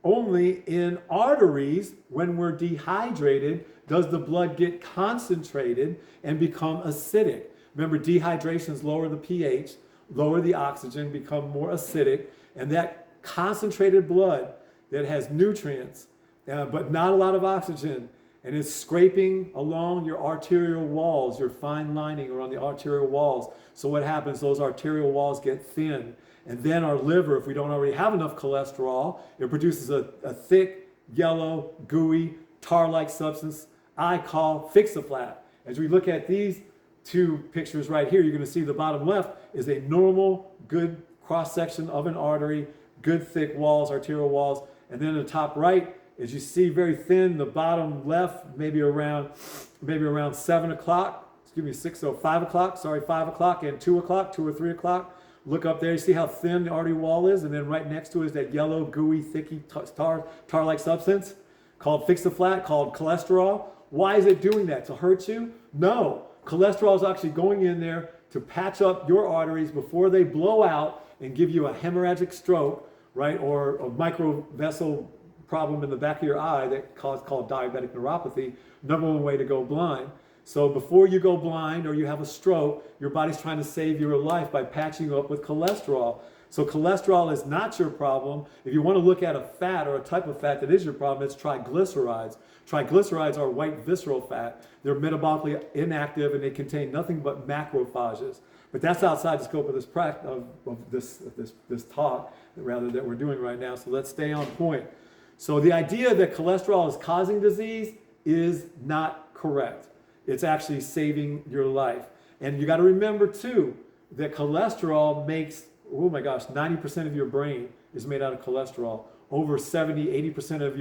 only in arteries, when we're dehydrated, does the blood get concentrated and become acidic. Remember, dehydrations lower the pH, lower the oxygen, become more acidic, and that concentrated blood that has nutrients, but not a lot of oxygen, and it's scraping along your arterial walls, your fine lining around the arterial walls. So what happens? Those arterial walls get thin. And then our liver, if we don't already have enough cholesterol, it produces a thick, yellow, gooey, tar-like substance I call Fix-A-Flat. As we look at these two pictures right here, you're going to see the bottom left is a normal, good cross-section of an artery, good thick walls, arterial walls. And then the top right, as you see, very thin. The bottom left, maybe around 7 o'clock. Excuse me, 5 o'clock. Sorry, 5 o'clock and 2 o'clock, 2 or 3 o'clock. Look up there. You see how thin the artery wall is, and then right next to it is that yellow, gooey, thicky tar-like substance called Fix-A-Flat, called cholesterol. Why is it doing that? To hurt you? No. Cholesterol is actually going in there to patch up your arteries before they blow out and give you a hemorrhagic stroke, right, or a microvessel problem in the back of your eye that called diabetic neuropathy. Number one way to go blind. So before you go blind or you have a stroke, your body's trying to save your life by patching you up with cholesterol. So cholesterol is not your problem. If you want to look at a fat or a type of fat that is your problem, it's triglycerides. Triglycerides are white visceral fat. They're metabolically inactive and they contain nothing but macrophages. But that's outside the scope of this talk rather that we're doing right now. So let's stay on point. So the idea that cholesterol is causing disease is not correct. It's actually saving your life. And you got to remember too that cholesterol makes, oh my gosh, 90% of your brain is made out of cholesterol. Over 70, 80% of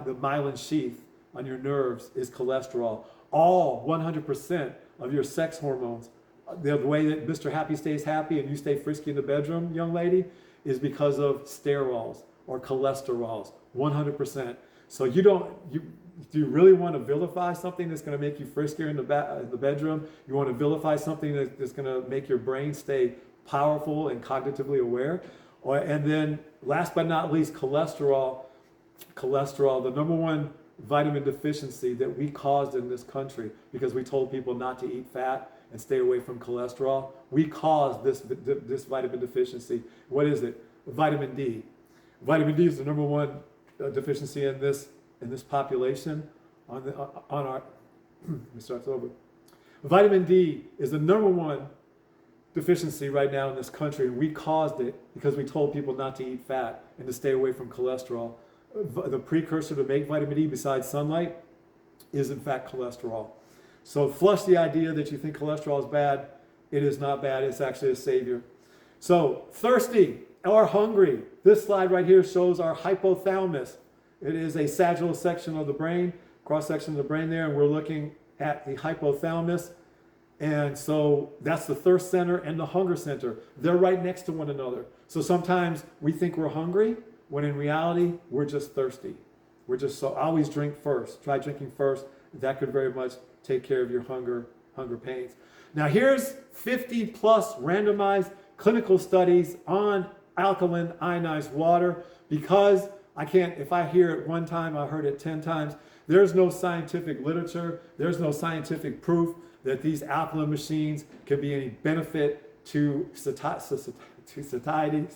the myelin sheath on your nerves is cholesterol. All 100% of your sex hormones, the way that Mr. Happy stays happy and you stay frisky in the bedroom, young lady, is because of sterols or cholesterols, 100%. So do you really want to vilify something that's going to make you friskier in the bedroom? You want to vilify something that's going to make your brain stay powerful and cognitively aware? And then last but not least, cholesterol, the number one vitamin deficiency that we caused in this country because we told people not to eat fat and stay away from cholesterol. We caused this vitamin deficiency. What is it? Vitamin D. Vitamin D is the number one deficiency in this population. Let me start over. Vitamin D is the number one deficiency right now in this country, and we caused it because we told people not to eat fat and to stay away from cholesterol. The precursor to make vitamin E besides sunlight is in fact cholesterol. So flush the idea that you think cholesterol is bad. It is not bad. It's actually a savior. So thirsty or hungry. This slide right here shows our hypothalamus. It is a sagittal section of the brain, cross section of the brain there, and we're looking at the hypothalamus. And so that's the thirst center and the hunger center. They're right next to one another. So sometimes we think we're hungry when in reality we're just thirsty. We're just so always drink first. Try drinking first. That could very much take care of your hunger pains. Now here's 50 plus randomized clinical studies on alkaline ionized water, because I can't, if I hear it one time, I heard it 10 times. There's no scientific literature. There's no scientific proof that these alkaline machines can be any benefit to satiety.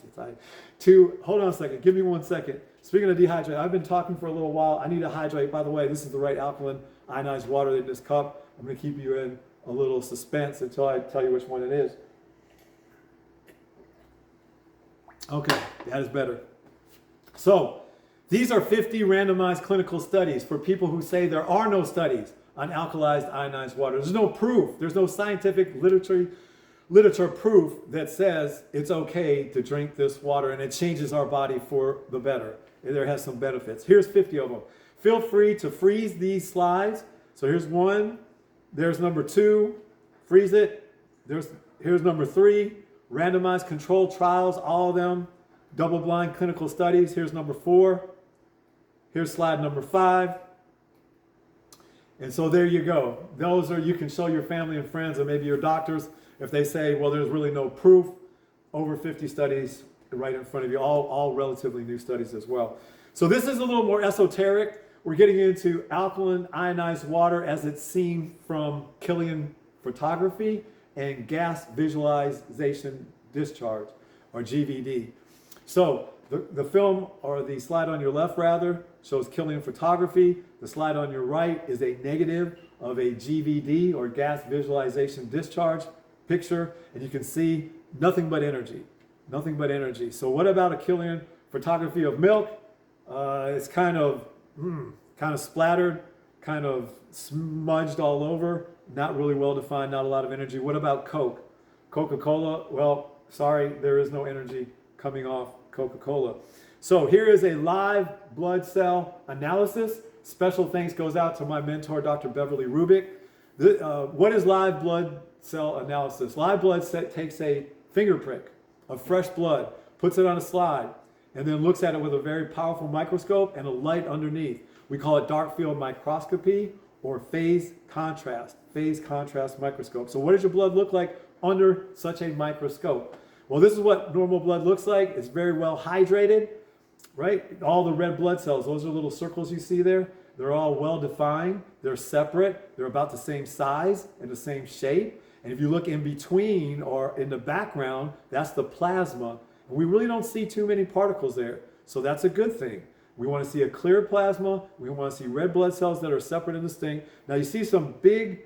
Hold on a second, give me 1 second. Speaking of dehydrate, I've been talking for a little while. I need to hydrate. By the way, this is the right alkaline ionized water in this cup. I'm going to keep you in a little suspense until I tell you which one it is. Okay, that is better. So, these are 50 randomized clinical studies for people who say there are no studies on alkalized ionized water. There's no proof. There's no scientific literature proof that says it's okay to drink this water and it changes our body for the better. There has some benefits. Here's 50 of them. Feel free to freeze these slides. So here's one. There's number 2. Freeze it. Here's number 3. Randomized controlled trials, all of them. Double-blind clinical studies. Here's number 4. Here's slide number 5. And so there you go. Those are, you can show your family and friends or maybe your doctors if they say, well, there's really no proof. Over 50 studies right in front of you, all relatively new studies as well. So this is a little more esoteric. We're getting into alkaline ionized water as it's seen from Killian photography and gas visualization discharge, or GVD. So the film, or the slide on your left rather, shows Killian photography. The slide on your right is a negative of a GVD, or gas visualization discharge picture, and you can see nothing but energy. Nothing but energy. So what about a Killian photography of milk? It's kind of splattered, kind of smudged all over, not really well defined, not a lot of energy. What about Coke? Coca-Cola? Well, sorry, there is no energy coming off Coca-Cola. So here is a live blood cell analysis. Special thanks goes out to my mentor, Dr. Beverly Rubik. What is live blood cell analysis? Live blood takes a finger prick of fresh blood, puts it on a slide, and then looks at it with a very powerful microscope and a light underneath. We call it dark field microscopy or phase contrast microscope. So what does your blood look like under such a microscope? Well, this is what normal blood looks like. It's very well hydrated, right? All the red blood cells, those are little circles you see there. They're all well defined. They're separate. They're about the same size and the same shape. And if you look in between or in the background, that's the plasma. And we really don't see too many particles there. So that's a good thing. We want to see a clear plasma. We want to see red blood cells that are separate and distinct. Now you see some big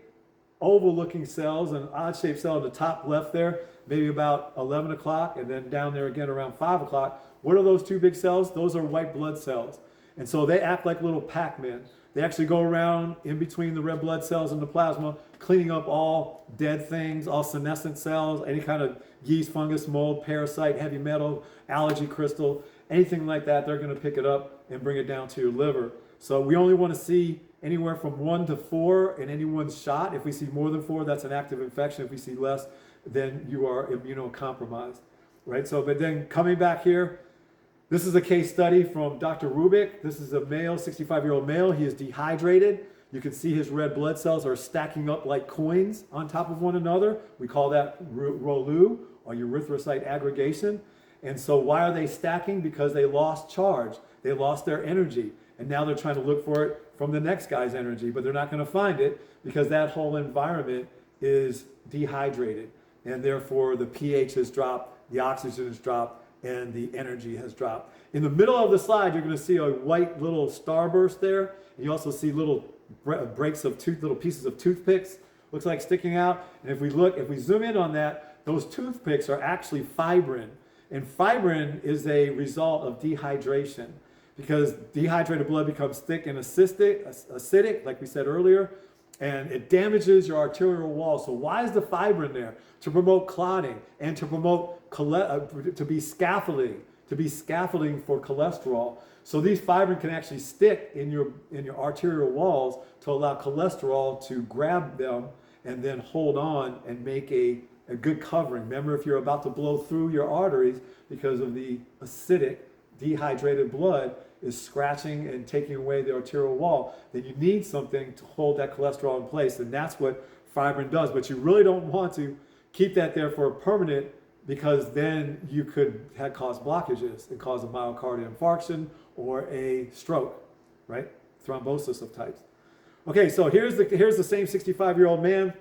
oval-looking cells, an odd-shaped cell in the top left there, maybe about 11 o'clock, and then down there again around 5 o'clock. What are those two big cells? Those are white blood cells. And so they act like little Pac-Men. They actually go around in between the red blood cells and the plasma, cleaning up all dead things, all senescent cells, any kind of yeast, fungus, mold, parasite, heavy metal, allergy crystal, anything like that. They're going to pick it up and bring it down to your liver. So we only want to see anywhere from 1 to 4 in any one shot. If we see more than 4, that's an active infection. If we see less, then you are immunocompromised, right? So, but then coming back here, this is a case study from Dr. Rubik. This is a male, 65-year-old male. He is dehydrated. You can see his red blood cells are stacking up like coins on top of one another. We call that ROLU, or erythrocyte aggregation. And so why are they stacking? Because they lost charge. They lost their energy. And now they're trying to look for it from the next guy's energy, but they're not going to find it because that whole environment is dehydrated. And therefore the pH has dropped, the oxygen has dropped, and the energy has dropped. In the middle of the slide, you're going to see a white little starburst there. You also see little breaks of little pieces of toothpicks, looks like sticking out. And if we zoom in on that, those toothpicks are actually fibrin. And fibrin is a result of dehydration because dehydrated blood becomes thick and acidic, like we said earlier, and it damages your arterial wall. So why is the fibrin there? To promote clotting and to promote, to be scaffolding for cholesterol. So these fibrin can actually stick in your arterial walls to allow cholesterol to grab them and then hold on and make a good covering. Remember, if you're about to blow through your arteries because of the acidic, dehydrated blood is scratching and taking away the arterial wall, then you need something to hold that cholesterol in place. And that's what fibrin does. But you really don't want to keep that there for a permanent, because then you could cause blockages and cause a myocardial infarction or a stroke, right? Thrombosis of types. Okay, so here's the same 65-year-old man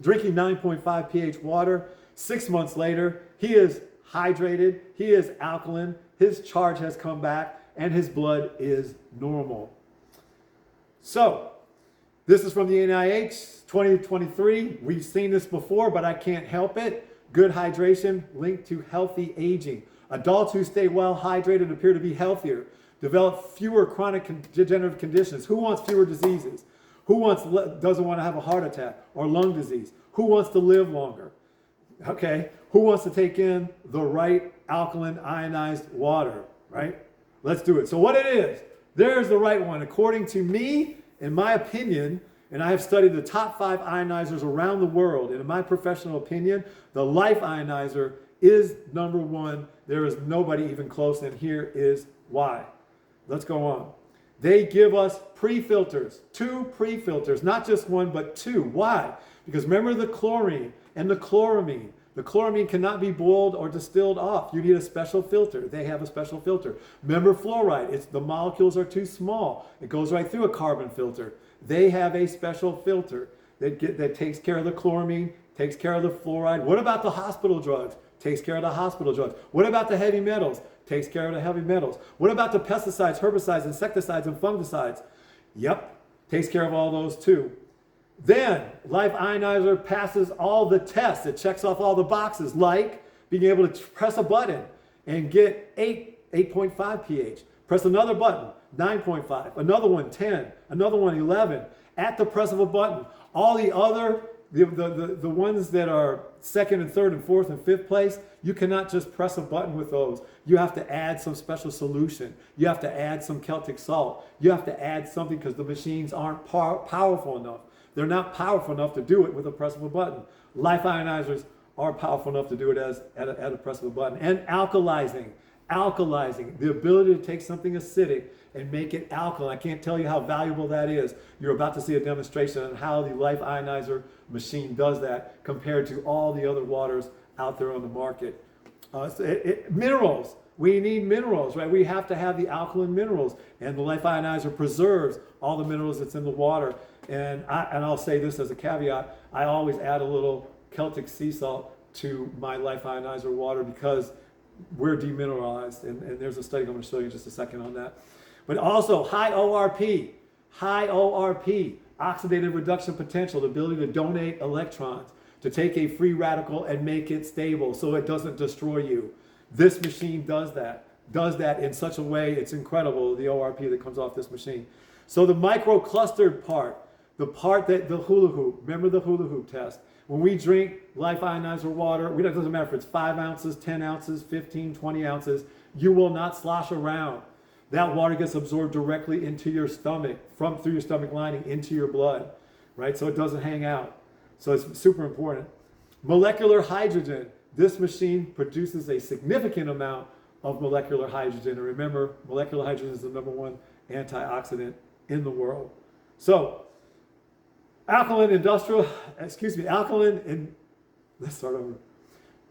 drinking 9.5 pH water. 6 months later, he is hydrated, he is alkaline, his charge has come back, and his blood is normal. So, this is from the NIH, 2023. We've seen this before, but I can't help it. Good hydration linked to healthy aging. Adults who stay well hydrated appear to be healthier, develop fewer chronic degenerative conditions. Who wants fewer diseases? Who doesn't want to have a heart attack or lung disease? Who wants to live longer? Okay, who wants to take in the right alkaline ionized water, right? Let's do it. So what it is, there's the right one. According to me, in my opinion, and I have studied the top 5 ionizers around the world, and in my professional opinion, the Life Ionizer is number 1. There is nobody even close, and here is why. Let's go on. They give us pre-filters, 2 pre-filters, not just 1, but 2. Why? Because remember the chlorine and the chloramine. The chloramine cannot be boiled or distilled off. You need a special filter. They have a special filter. Remember fluoride. The molecules are too small. It goes right through a carbon filter. They have a special filter that takes care of the chloramine, takes care of the fluoride. What about the hospital drugs? Takes care of the hospital drugs. What about the heavy metals? Takes care of the heavy metals. What about the pesticides, herbicides, insecticides, and fungicides? Yep, takes care of all those too. Then, Life Ionizer passes all the tests. It checks off all the boxes, like being able to press a button and get 8.5 pH. Press another button, 9.5. Another one, 10. Another one, 11. At the press of a button. All the other, the ones that are second and third and fourth and fifth place, you cannot just press a button with those. You have to add some special solution. You have to add some Celtic salt. You have to add something because the machines aren't powerful enough. They're not powerful enough to do it with a press of a button. Life Ionizers are powerful enough to do it at a press of a button. And alkalizing, the ability to take something acidic and make it alkaline. I can't tell you how valuable that is. You're about to see a demonstration on how the Life Ionizer machine does that compared to all the other waters out there on the market. Minerals. We need minerals, right? We have to have the alkaline minerals, and the Life Ionizer preserves all the minerals that's in the water. And I'll say this as a caveat, I always add a little Celtic sea salt to my Life Ionizer water because we're demineralized, and there's a study I'm going to show you in just a second on that. But also high ORP, oxidative reduction potential, the ability to donate electrons, to take a free radical and make it stable so it doesn't destroy you. This machine does that in such a way, it's incredible, the ORP that comes off this machine. So the micro-clustered part, the part that the hula hoop, remember the hula hoop test. When we drink Life Ionizer water, it doesn't matter if it's 5 ounces, 10 ounces, 15, 20 ounces, you will not slosh around. That water gets absorbed directly into your stomach, through your stomach lining into your blood, right? So it doesn't hang out. So it's super important. Molecular hydrogen. This machine produces a significant amount of molecular hydrogen. And remember, molecular hydrogen is the #1 antioxidant in the world. So, let's start over.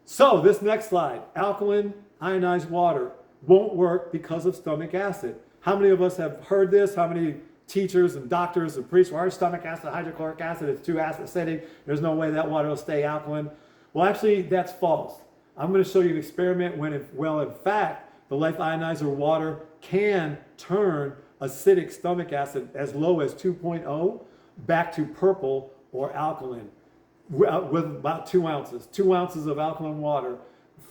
So this next slide, alkaline ionized water won't work because of stomach acid. How many of us have heard this? How many teachers and doctors and priests, our stomach acid, hydrochloric acid, it's too acidic. There's no way that water will stay alkaline. Well, actually, that's false. I'm going to show you an experiment when, in fact, the Life Ionizer water can turn acidic stomach acid as low as 2.0 back to purple or alkaline. with about 2 ounces. 2 ounces of alkaline water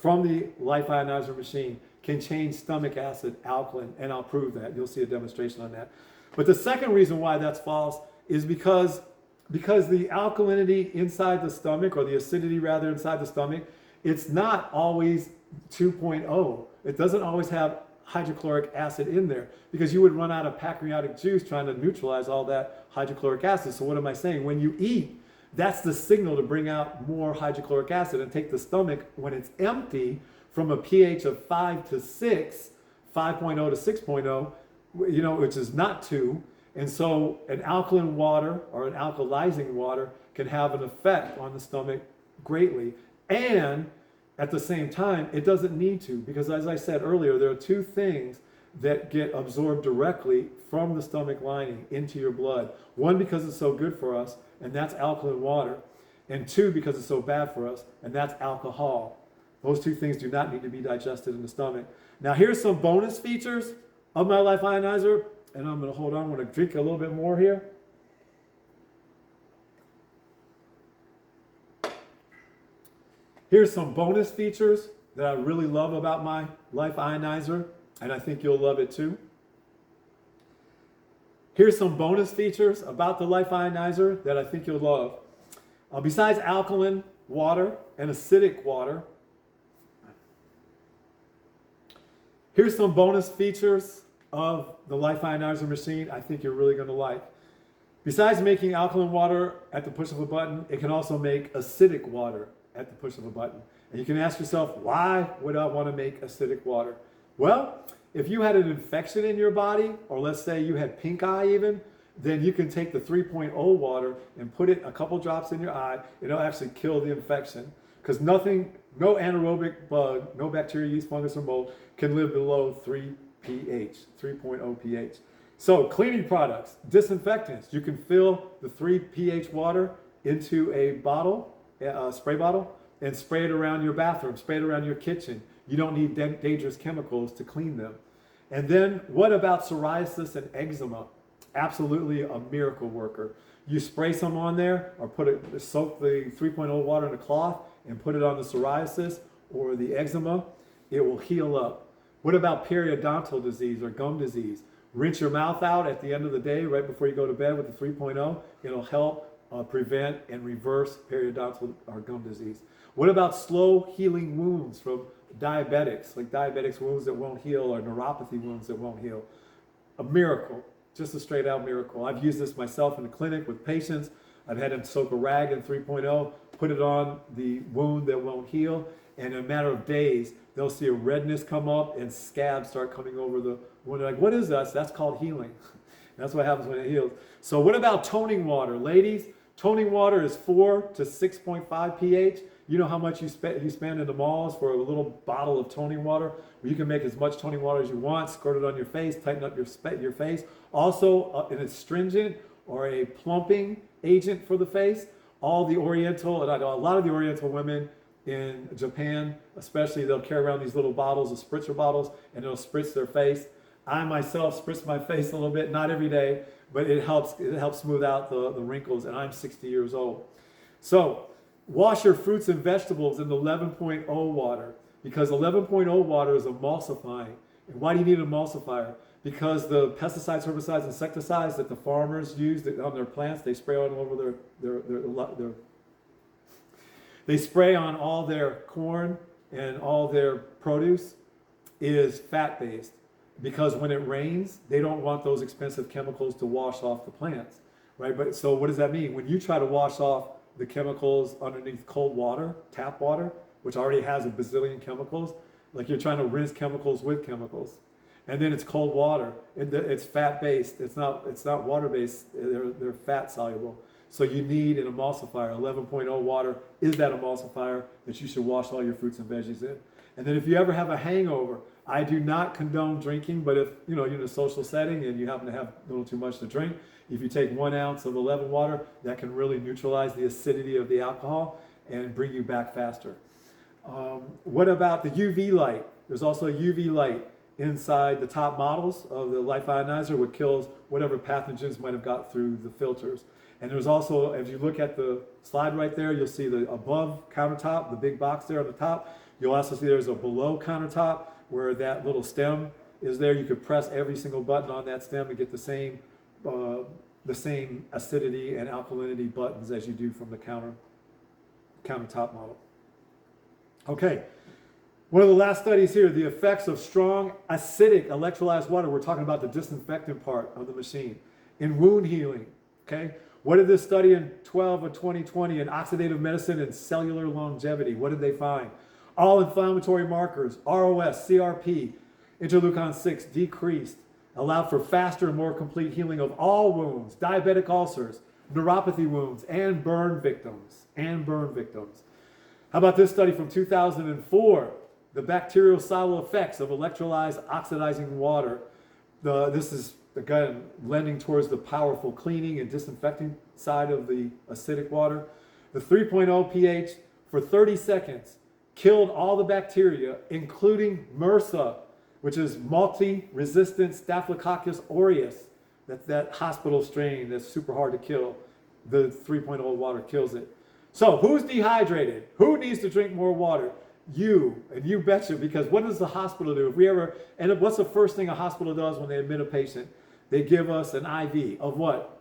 from the Life Ionizer machine can change stomach acid alkaline, and I'll prove that. You'll see a demonstration on that. But the second reason why that's false is because the alkalinity inside the stomach, or the acidity rather inside the stomach, it's not always 2.0. It doesn't always have hydrochloric acid in there, because you would run out of pancreatic juice trying to neutralize all that hydrochloric acid. So what am I saying? When you eat, that's the signal to bring out more hydrochloric acid and take the stomach, when it's empty, from a pH of 5 to 6, 5.0 to 6.0, which is not 2. And so an alkaline water or an alkalizing water can have an effect on the stomach greatly. And at the same time, it doesn't need to, because as I said earlier, there are 2 things that get absorbed directly from the stomach lining into your blood. 1, because it's so good for us, and that's alkaline water. And 2, because it's so bad for us, and that's alcohol. Those 2 things do not need to be digested in the stomach. Now here's some bonus features of my Life Ionizer, and I'm going to hold on. I'm going to drink a little bit more here. Here's some bonus features that I really love about my Life Ionizer, and I think you'll love it too. Here's some bonus features about the Life Ionizer that I think you'll love. Besides alkaline water and acidic water, here's some bonus features of the Life Ionizer machine I think you're really going to like. Besides making alkaline water at the push of a button, it can also make acidic water at the push of a button. And you can ask yourself, why would I want to make acidic water? Well, if you had an infection in your body, or let's say you had pink eye even, then you can take the 3.0 water and put it a couple drops in your eye. It'll actually kill the infection, because no anaerobic bug, no bacteria, yeast, fungus, or mold can live below 3 pH, 3.0 pH. So cleaning products, disinfectants, you can fill the 3 pH water into a bottle, a spray bottle, and spray it around your bathroom, spray it around your kitchen. You don't need dangerous chemicals to clean them. And then what about psoriasis and eczema? Absolutely a miracle worker. You spray some on there, or soak the 3.0 water in a cloth and put it on the psoriasis or the eczema. It will heal up. What about periodontal disease or gum disease? Rinse your mouth out at the end of the day, right before you go to bed, with the 3.0. It'll help prevent and reverse periodontal or gum disease. What about slow healing wounds from diabetics, like diabetics wounds that won't heal, or neuropathy wounds that won't heal? A miracle, just a straight out miracle. I've used this myself in the clinic with patients. I've had them soak a rag in 3.0, put it on the wound that won't heal, and in a matter of days, they'll see a redness come up and scabs start coming over the wound. They're like, what is that? That's called healing. That's what happens when it heals. So what about toning water? Ladies, toning water is 4 to 6.5 pH. You know how much you spend in the malls for a little bottle of toning water? Where you can make as much toning water as you want, squirt it on your face, tighten up your face. Also, an astringent or a plumping agent for the face. All the Oriental, and I know a lot of the Oriental women in Japan, especially, they'll carry around these little bottles, of spritzer bottles, and they'll spritz their face. I myself spritz my face a little bit, not every day, but it helps smooth out the wrinkles, and I'm 60 years old. So wash your fruits and vegetables in the 11.0 water, because 11.0 water is emulsifying. And why do you need an emulsifier? Because the pesticides, herbicides, insecticides that the farmers use on their plants, they spray on over they spray on all their corn and all their produce, is fat-based. Because when it rains, they don't want those expensive chemicals to wash off the plants, right? But so what does that mean? When you try to wash off the chemicals underneath cold water, tap water, which already has a bazillion chemicals, like you're trying to rinse chemicals with chemicals, and then it's cold water, and it's fat-based. It's not water-based. They're fat soluble. So you need an emulsifier. 11.0 water is that emulsifier that you should wash all your fruits and veggies in. And then if you ever have a hangover, I do not condone drinking, but if you're in a social setting and you happen to have a little too much to drink, if you take 1 ounce of 11 water, that can really neutralize the acidity of the alcohol and bring you back faster. What about the UV light? There's also a UV light inside the top models of the Life Ionizer, which kills whatever pathogens might have got through the filters. And there's also, if you look at the slide right there, you'll see the above countertop, the big box there on the top. You'll also see there's a below countertop where that little stem is there. You could press every single button on that stem to get the same acidity and alkalinity buttons as you do from the countertop model. Okay, one of the last studies here, the effects of strong acidic electrolyzed water. We're talking about the disinfectant part of the machine in wound healing. Okay, what did this study in 2020 in oxidative medicine and cellular longevity? What did they find? All inflammatory markers, ROS, CRP, interleukin 6 decreased, allowed for faster and more complete healing of all wounds, diabetic ulcers, neuropathy wounds, and burn victims. How about this study from 2004? The bactericidal effects of electrolyzed oxidizing water. This is, again, lending towards the powerful cleaning and disinfecting side of the acidic water. The 3.0 pH for 30 seconds killed all the bacteria, including MRSA, which is multi-resistant Staphylococcus aureus. That's that hospital strain that's super hard to kill. The 3.0 water kills it. So who's dehydrated? Who needs to drink more water? You, and you betcha, because what does the hospital do? If we ever, and what's the first thing a hospital does when they admit a patient? They give us an IV of what?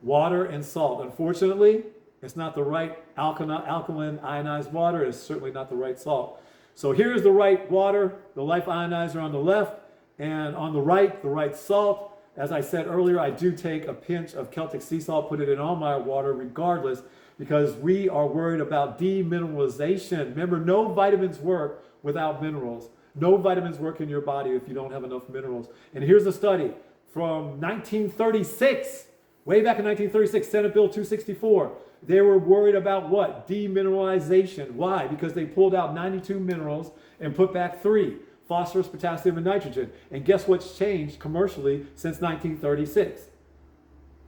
Water and salt. Unfortunately, it's not the right alkaline ionized water. It's certainly not the right salt. So here's the right water, the Life Ionizer on the left, and on the right salt. As I said earlier, I do take a pinch of Celtic sea salt, put it in all my water regardless, because we are worried about demineralization. Remember, no vitamins work without minerals. No vitamins work in your body if you don't have enough minerals. And here's a study from 1936, way back in 1936, Senate Bill 264. They were worried about what? Demineralization. Why? Because they pulled out 92 minerals and put back 3, phosphorus, potassium, and nitrogen. And guess what's changed commercially since 1936?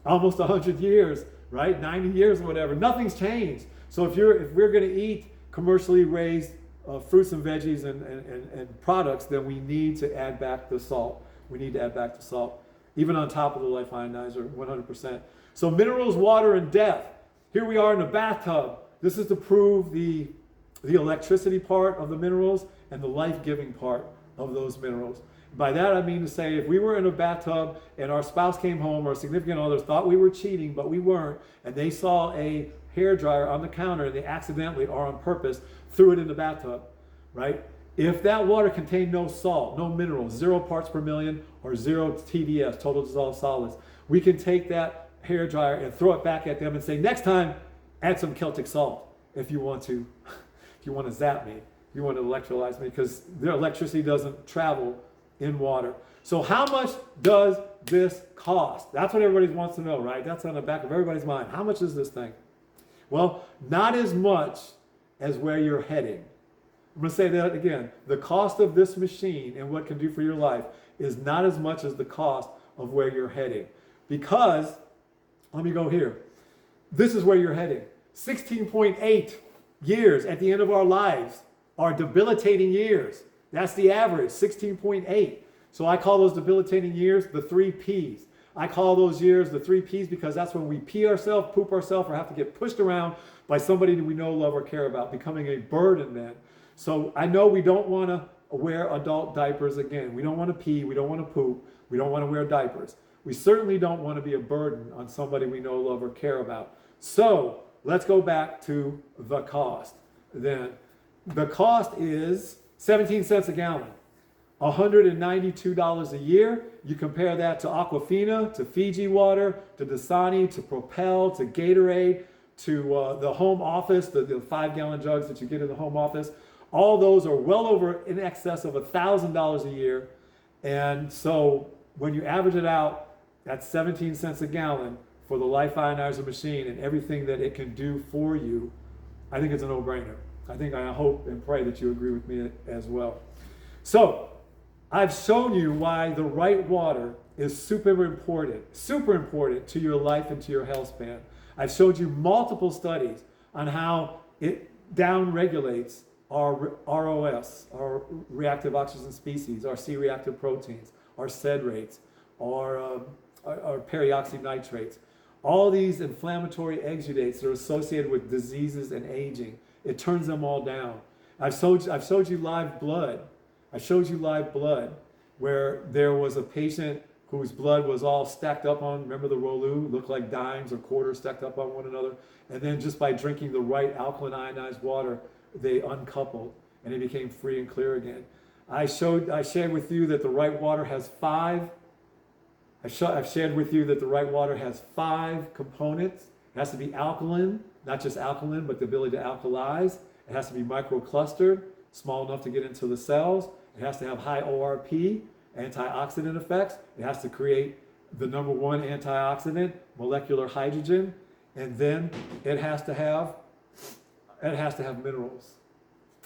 Almost 100 years, right? 90 years or whatever. Nothing's changed. So if we're going to eat commercially raised fruits and veggies and products, then we need to add back the salt. We need to add back the salt, even on top of the Life Ionizer, 100%. So minerals, water, and death. Here we are in a bathtub. This is to prove the electricity part of the minerals and the life-giving part of those minerals. By that I mean to say, if we were in a bathtub and our spouse came home or a significant other thought we were cheating, but we weren't, and they saw a hairdryer on the counter and they accidentally or on purpose threw it in the bathtub, right? If that water contained no salt, no minerals, 0 parts per million or 0 TDS, total dissolved solids, we can take that hairdryer and throw it back at them and say, next time, add some Celtic salt if you want to. If you want to zap me, if you want to electrolyze me, because their electricity doesn't travel in water. So how much does this cost? That's what everybody wants to know, right? That's on the back of everybody's mind. How much is this thing? Well, not as much as where you're heading. I'm going to say that again. The cost of this machine and what it can do for your life is not as much as the cost of where you're heading. Because, let me go here. This is where you're heading. 16.8 years at the end of our lives are debilitating years. That's the average, 16.8. So I call those debilitating years the 3 Ps. I call those years the 3 Ps because that's when we pee ourselves, poop ourselves, or have to get pushed around by somebody that we know, love, or care about, becoming a burden then. So I know we don't want to wear adult diapers again. We don't want to pee, we don't want to poop, we don't want to wear diapers. We certainly don't want to be a burden on somebody we know, love, or care about. So let's go back to the cost. Then the cost is 17 cents a gallon, $192 a year. You compare that to Aquafina, to Fiji water, to Dasani, to Propel, to Gatorade, to the home office, the 5-gallon jugs that you get in the home office. All those are well over in excess of $1,000 a year. And so when you average it out, that's 17 cents a gallon for the Life Ionizer machine and everything that it can do for you. I think it's a no-brainer. I hope and pray that you agree with me as well. So I've shown you why the right water is super important to your life and to your health span. I've showed you multiple studies on how it down-regulates our ROS, our reactive oxygen species, our C-reactive proteins, our SED rates, our perioxynitrates. All these inflammatory exudates that are associated with diseases and aging, it turns them all down. I've showed you live blood. I showed you live blood where there was a patient whose blood was all stacked up on, remember the Rolu, looked like dimes or quarters stacked up on one another. And then just by drinking the right alkaline ionized water, they uncoupled and it became free and clear again. I shared with you that the right water has I've shared with you that the right water has 5 components. It has to be alkaline, not just alkaline, but the ability to alkalize. It has to be microclustered, small enough to get into the cells. It has to have high ORP, antioxidant effects. It has to create the number 1 antioxidant, molecular hydrogen. And then it has to have minerals.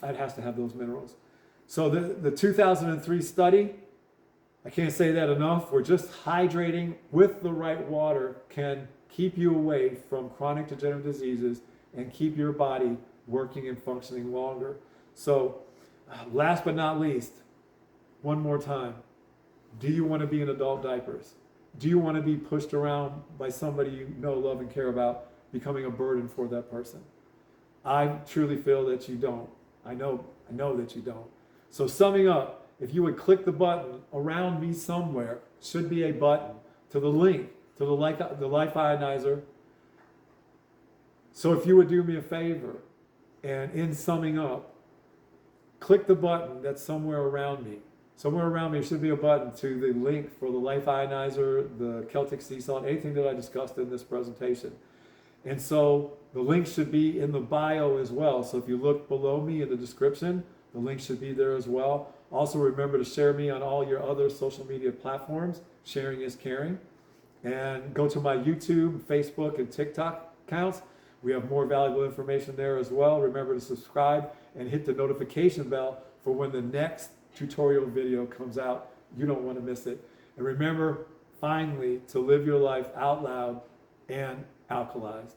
It has to have those minerals. So the 2003 study, I can't say that enough. We're just hydrating with the right water can keep you away from chronic degenerative diseases and keep your body working and functioning longer. So last but not least, one more time, do you want to be in adult diapers? Do you want to be pushed around by somebody you know, love, and care about, becoming a burden for that person? I truly feel that you don't. I know that you don't. So summing up, if you would click the button around me somewhere, should be a button to the link to the Life Ionizer. So if you would do me a favor, and in summing up, click the button that's somewhere around me. Somewhere around me should be a button to the link for the Life Ionizer, the Celtic sea salt, anything that I discussed in this presentation. And so the link should be in the bio as well. So if you look below me in the description, the link should be there as well. Also remember to share me on all your other social media platforms. Sharing is caring. And go to my YouTube, Facebook, and TikTok accounts. We have more valuable information there as well. Remember to subscribe and hit the notification bell for when the next tutorial video comes out. You don't want to miss it. And remember, finally, to live your life out loud and alkalized.